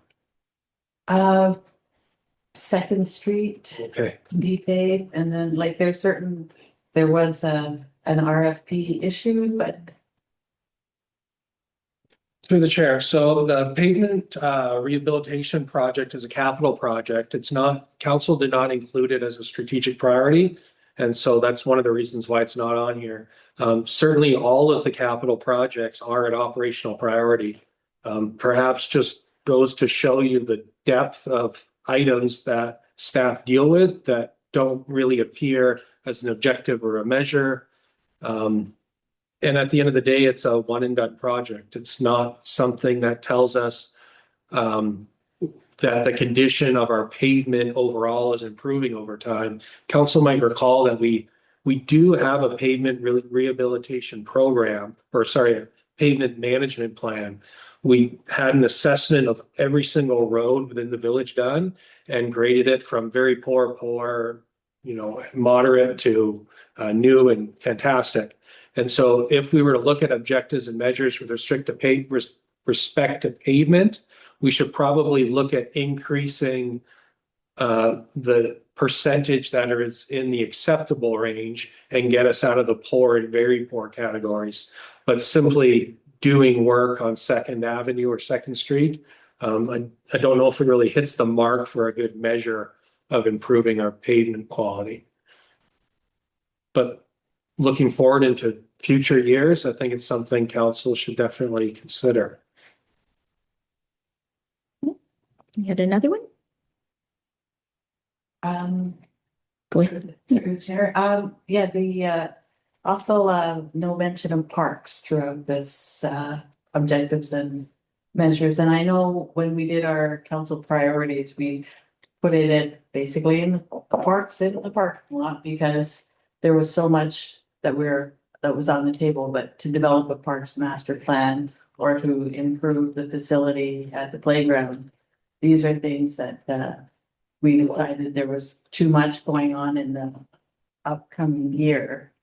Speaker 2: Second Street
Speaker 3: Okay.
Speaker 2: be paved, and then like there was an RFP issued, but.
Speaker 3: Through the chair. So the pavement rehabilitation project is a capital project. It's not, council did not include it as a strategic priority. And so that's one of the reasons why it's not on here. Certainly all of the capital projects are an operational priority. Perhaps just goes to show you the depth of items that staff deal with that don't really appear as an objective or a measure. And at the end of the day, it's a one and done project. It's not something that tells us that the condition of our pavement overall is improving over time. Council might recall that we do have a pavement rehabilitation program, or sorry, a pavement management plan. We had an assessment of every single road within the village done and graded it from very poor, moderate to new and fantastic. And so if we were to look at objectives and measures with respect to pavement, we should probably look at increasing the percentage that is in the acceptable range and get us out of the poor and very poor categories. But simply doing work on Second Avenue or Second Street, I don't know if it really hits the mark for a good measure of improving our pavement quality. But looking forward into future years, I think it's something council should definitely consider.
Speaker 1: You had another one? Go ahead.
Speaker 2: Through the chair, also no mention of parks throughout this objectives and measures. And I know when we did our council priorities, we put it in basically in the parks in the parking lot because there was so much that was on the table, but to develop a parks master plan or to improve the facility at the playground. These are things that, we decided there was too much going on in the upcoming year.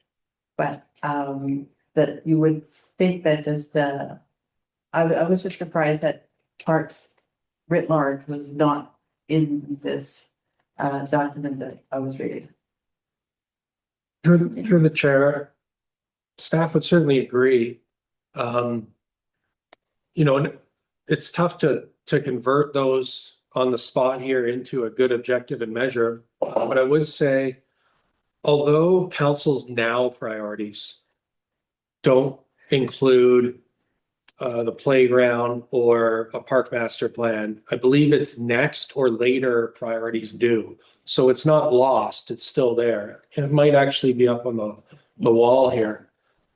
Speaker 2: But, that you would think that just, I was just surprised that Parks writ large was not in this, document that I was reading.
Speaker 3: Through the chair, staff would certainly agree. You know, and it's tough to convert those on the spot here into a good objective and measure. But I would say, although council's now priorities don't include the playground or a park master plan, I believe it's next or later priorities do. So it's not lost, it's still there. It might actually be up on the wall here.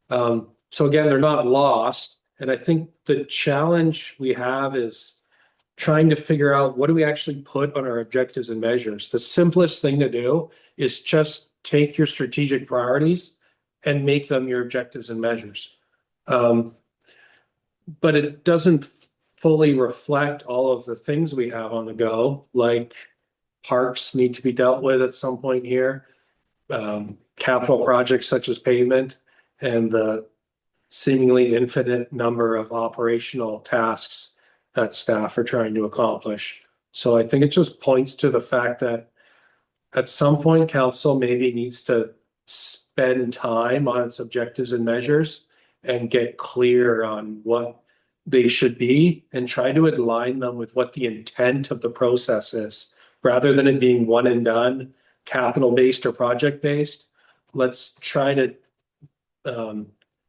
Speaker 3: So again, they're not lost. And I think the challenge we have is trying to figure out what do we actually put on our objectives and measures. The simplest thing to do is just take your strategic priorities and make them your objectives and measures. But it doesn't fully reflect all of the things we have on the go, like parks need to be dealt with at some point here. Capital projects such as pavement and the seemingly infinite number of operational tasks that staff are trying to accomplish. So I think it just points to the fact that at some point, council maybe needs to spend time on its objectives and measures and get clear on what they should be and try to align them with what the intent of the process is. Rather than it being one and done, capital-based or project-based, let's try to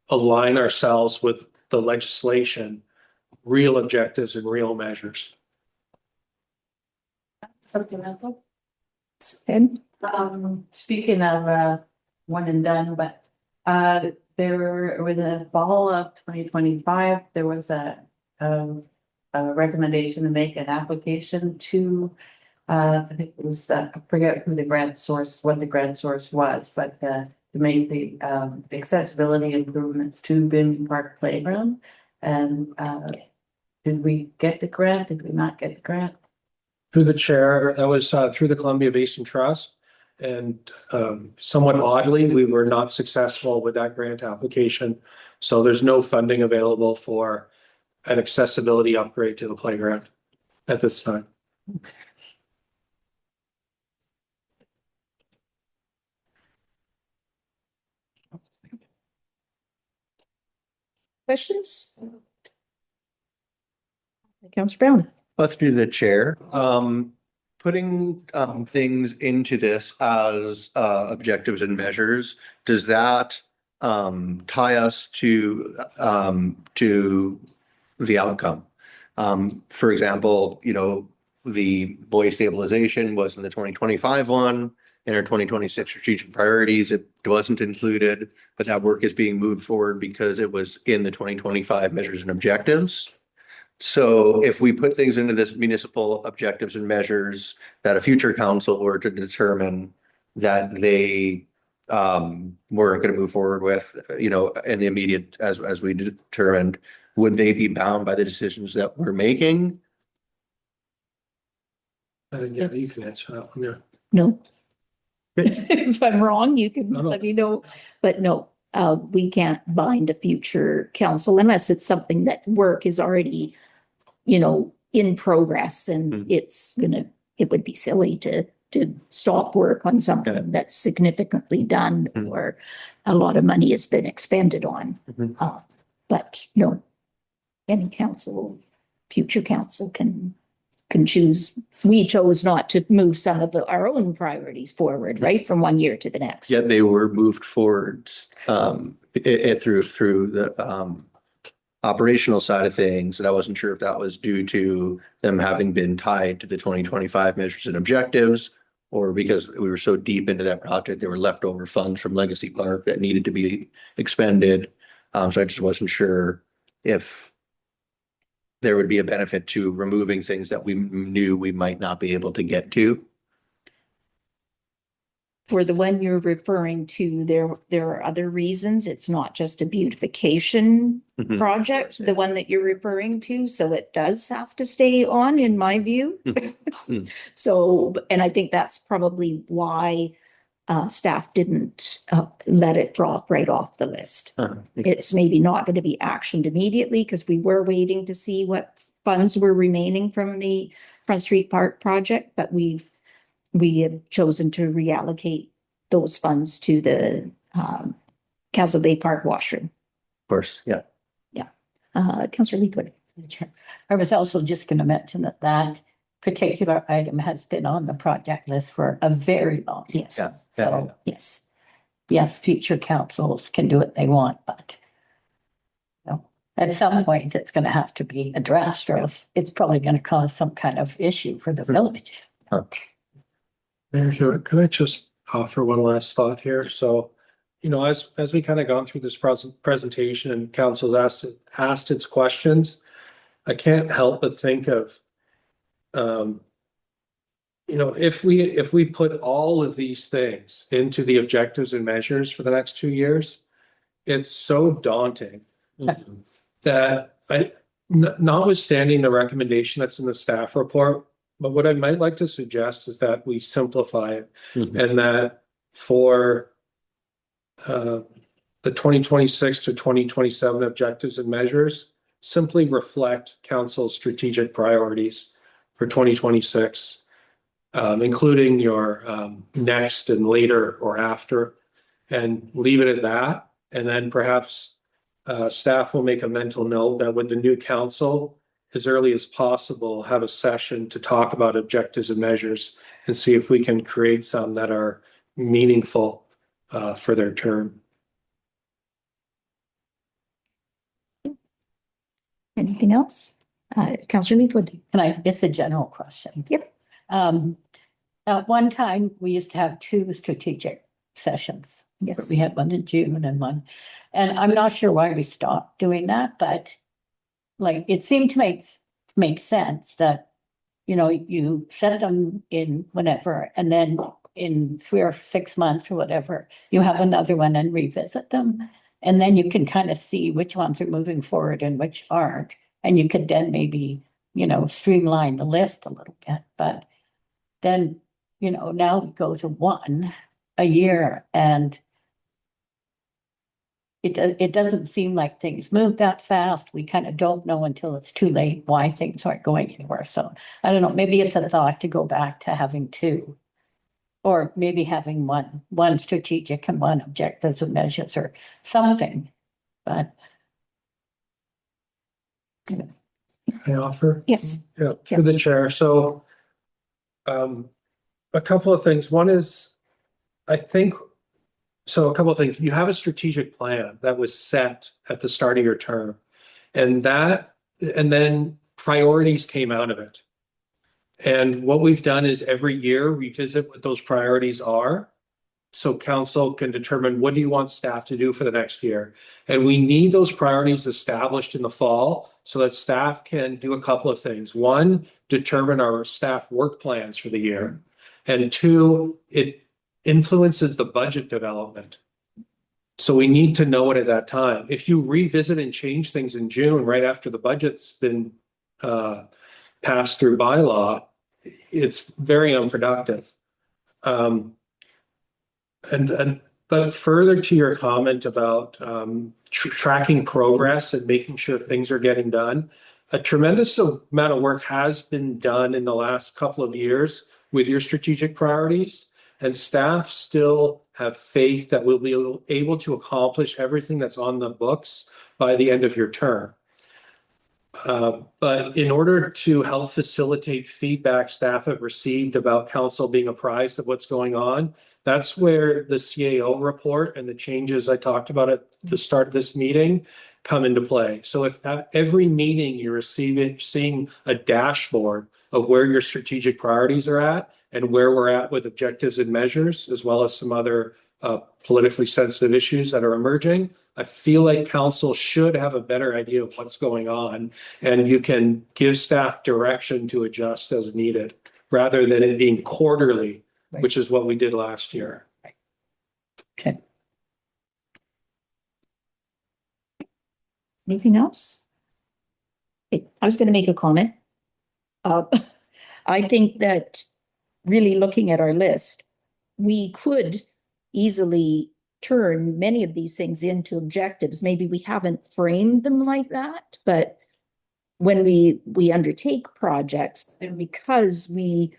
Speaker 3: align ourselves with the legislation, real objectives and real measures.
Speaker 2: Something else?
Speaker 1: And
Speaker 2: Speaking of, one and done, but, there, with the fall of 2025, there was a recommendation to make an application to, I think it was, I forget who the grant source, what the grant source was, but, to make the, accessibility improvements to Bimini Park Playground. And, did we get the grant? Did we not get the grant?
Speaker 3: Through the chair, that was through the Columbia Basin Trust. And somewhat oddly, we were not successful with that grant application. So there's no funding available for an accessibility upgrade to the playground at this time.
Speaker 1: questions? Councillor Brown.
Speaker 5: Let's do the chair. Putting things into this as objectives and measures, does that tie us to the outcome? For example, you know, the boy stabilization was in the 2025 one. In our 2026 strategic priorities, it wasn't included, but that work is being moved forward because it was in the 2025 measures and objectives. So if we put things into this municipal objectives and measures that a future council were to determine that they weren't going to move forward with, you know, in the immediate, as we determined, would they be bound by the decisions that we're making?
Speaker 3: I think, yeah, you can answer that one, yeah.
Speaker 1: No. If I'm wrong, you can
Speaker 3: No, no.
Speaker 1: let me know, but no, we can't bind a future council unless it's something that work is already, you know, in progress and it would be silly to stop work on something that's significantly done or a lot of money has been expended on. But no, any council, future council can choose. We chose not to move some of our own priorities forward, right, from one year to the next.
Speaker 5: Yet they were moved forward through the operational side of things. And I wasn't sure if that was due to them having been tied to the 2025 measures and objectives, or because we were so deep into that project, there were leftover funds from Legacy Park that needed to be expended. So I just wasn't sure if there would be a benefit to removing things that we knew we might not be able to get to.
Speaker 1: for the one you're referring to, there are other reasons. It's not just a beautification
Speaker 5: Mhm.
Speaker 1: project, the one that you're referring to, so it does have to stay on, in my view.
Speaker 5: Mhm.
Speaker 1: So, and I think that's probably why staff didn't let it drop right off the list. It's maybe not going to be actioned immediately because we were waiting to see what funds were remaining from the Front Street Park project, but we have chosen to reallocate those funds to the Castle Bay Park washroom.
Speaker 5: Of course, yeah.
Speaker 1: Councillor Leetwood.
Speaker 6: I was also just going to mention that that particular item has been on the project list for a very long.
Speaker 1: Yes.
Speaker 5: Yeah.
Speaker 6: So,
Speaker 1: Yes.
Speaker 6: yes, future councils can do what they want, but you know, at some point it's going to have to be addressed, or else it's probably going to cause some kind of issue for the village.
Speaker 3: Mayor Hewitt, could I just offer one last thought here? So, you know, as we kind of gone through this presentation and council asked its questions, I can't help but think of, you know, if we put all of these things into the objectives and measures for the next 2 years, it's so daunting that notwithstanding the recommendation that's in the staff report, but what I might like to suggest is that we simplify it and that for the 2026 to 2027 objectives and measures simply reflect council's strategic priorities for 2026, including your next and later or after, and leave it at that. And then perhaps staff will make a mental note that with the new council, as early as possible, have a session to talk about objectives and measures and see if we can create some that are meaningful for their term.
Speaker 1: Anything else? Councillor Leetwood.
Speaker 6: It's a general question.
Speaker 1: Yep.
Speaker 6: At one time, we used to have 2 strategic sessions.
Speaker 1: Yes.
Speaker 6: We had one in June and one, and I'm not sure why we stopped doing that, but like, it seemed to make sense that, you know, you set them in whenever, and then in 3 or 6 months or whatever, you have another one and revisit them. And then you can kind of see which ones are moving forward and which aren't. And you could then maybe, you know, streamline the list a little bit. But then, you know, now we go to 1 a year, and it doesn't seem like things move that fast. We kind of don't know until it's too late why things aren't going anywhere. So I don't know, maybe it's a thought to go back to having 2. Or maybe having one strategic and one objectives and measures or something, but. You know.
Speaker 3: Can I offer?
Speaker 1: Yes.
Speaker 3: Yeah, through the chair. So a couple of things. One is, I think, so a couple of things. You have a strategic plan that was set at the start of your term, and then priorities came out of it. And what we've done is every year revisit what those priorities are, so council can determine what do you want staff to do for the next year. And we need those priorities established in the fall so that staff can do a couple of things. 1, determine our staff work plans for the year. And 2, it influences the budget development. So we need to know it at that time. If you revisit and change things in June, right after the budget's been passed through bylaw, it's very unproductive. But further to your comment about tracking progress and making sure things are getting done, a tremendous amount of work has been done in the last couple of years with your strategic priorities, and staff still have faith that we'll be able to accomplish everything that's on the books by the end of your term. But in order to help facilitate feedback staff have received about council being apprised of what's going on, that's where the CAO report and the changes I talked about at the start of this meeting come into play. So if at every meeting you're seeing a dashboard of where your strategic priorities are at and where we're at with objectives and measures, as well as some other politically sensitive issues that are emerging, I feel like council should have a better idea of what's going on, and you can give staff direction to adjust as needed rather than it being quarterly, which is what we did last year.
Speaker 6: Okay.
Speaker 1: Anything else? Okay, I was gonna make a comment. Uh, I think that really looking at our list, we could easily turn many of these things into objectives. Maybe we haven't framed them like that, but when we undertake projects, and because we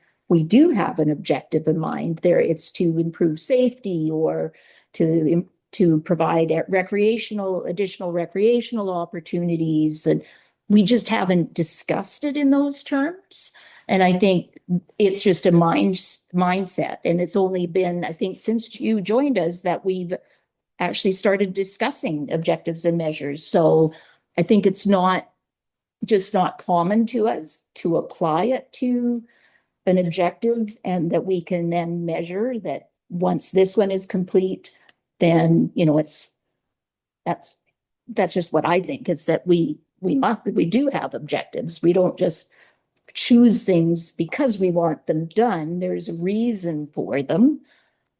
Speaker 1: do have an objective in mind, there it's to improve safety or to provide additional recreational opportunities, and we just haven't discussed it in those terms. And I think it's just a mindset, and it's only been, I think, since you joined us that we've actually started discussing objectives and measures. So I think it's not common to us to apply it to an objective, and that we can then measure that once this one is complete, then, that's just what I think. It's that we do have objectives. We don't just choose things because we want them done. There's a reason for them.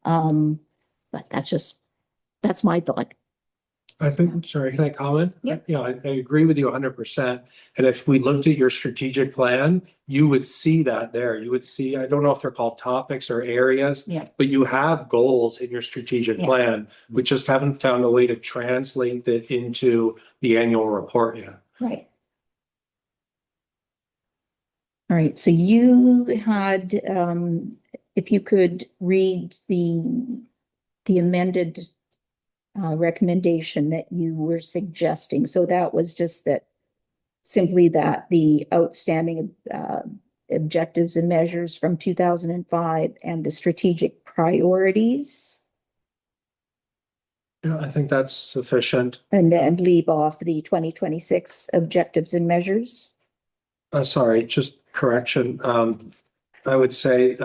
Speaker 1: But that's my thought.
Speaker 3: I think, sorry, can I comment?
Speaker 1: Yeah.
Speaker 3: Yeah, I agree with you 100%. And if we looked at your strategic plan, you would see that there. You would see, I don't know if they're called topics or areas,
Speaker 1: Yeah.
Speaker 3: but you have goals in your strategic
Speaker 1: Yeah.
Speaker 3: plan. We just haven't found a way to translate that into the annual report yet.
Speaker 1: Right. All right, so you had, if you could read the amended recommendation that you were suggesting. So that was just that, simply that the outstanding objectives and measures from 2005 and the strategic priorities,
Speaker 3: Yeah, I think that's sufficient.
Speaker 1: and then leave off the 2026 objectives and measures.
Speaker 3: Sorry, just correction. I would say,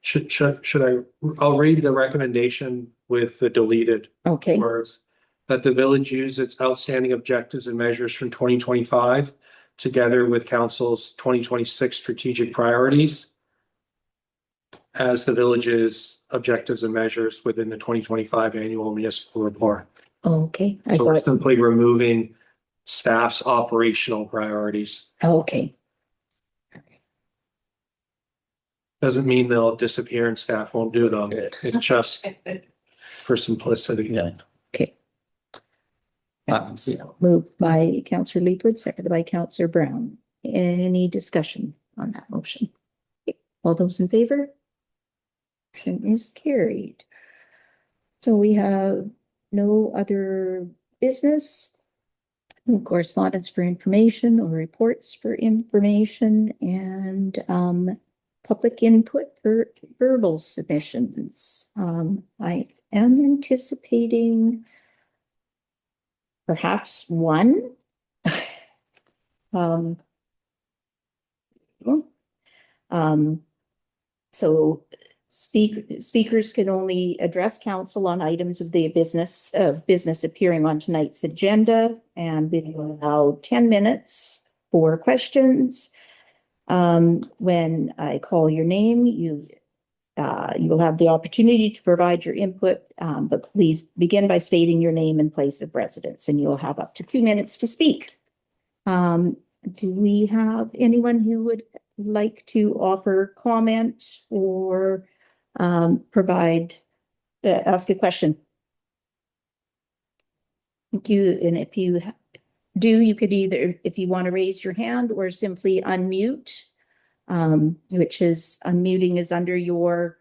Speaker 3: should I'll read the recommendation with the deleted
Speaker 1: Okay,
Speaker 3: words. That the village use its outstanding objectives and measures from 2025 together with council's 2026 strategic priorities as the village's objectives and measures within the 2025 annual municipal report.
Speaker 1: okay, I
Speaker 3: So we're
Speaker 1: got,
Speaker 3: simply removing staff's operational priorities.
Speaker 1: okay,
Speaker 3: Doesn't mean they'll disappear and staff won't do them. It's just for simplicity.
Speaker 5: Yeah.
Speaker 1: okay.
Speaker 5: Uh,
Speaker 1: Moved by Councillor Leopard, seconded by Councillor Brown. Any discussion on that motion? All those in favor? Motion is carried. So we have no other business, no correspondence for information or reports for information, and public input for verbal submissions. I am anticipating perhaps one. Um, so speakers can only address council on items of business appearing on tonight's agenda, and we will allow 10 minutes for questions. When I call your name, you will have the opportunity to provide your input, but please begin by stating your name and place of residence, and you'll have up to 2 minutes to speak. Do we have anyone who would like to offer comment or ask a question? Thank you. And if you do, you could either, if you want to raise your hand or simply unmute, unmuting is under your,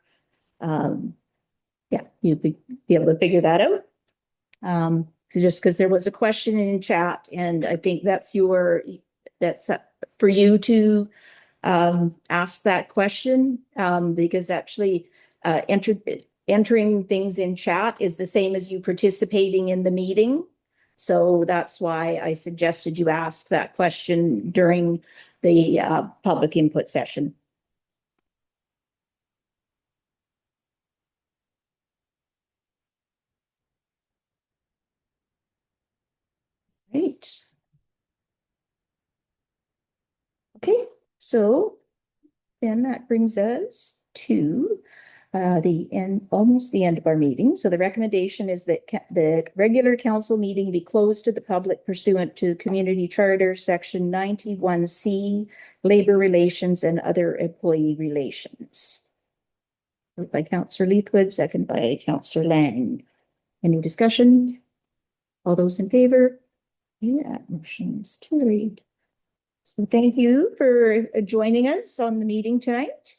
Speaker 1: you'd be able to figure that out. Just because there was a question in chat, and I think that's for you to ask that question, because actually entering things in chat is the same as you participating in the meeting. So that's why I suggested you ask that question during the public input session. Right. Okay, so then that brings us to almost the end of our meeting. So the recommendation is that the regular council meeting be closed to the public pursuant to Community Charter, Section 91C, Labor Relations and Other Employee Relations. Moved by Councillor Leithwood, second by Councillor Lang. Any discussion? All those in favor? Yeah, motion is carried. So thank you for joining us on the meeting tonight.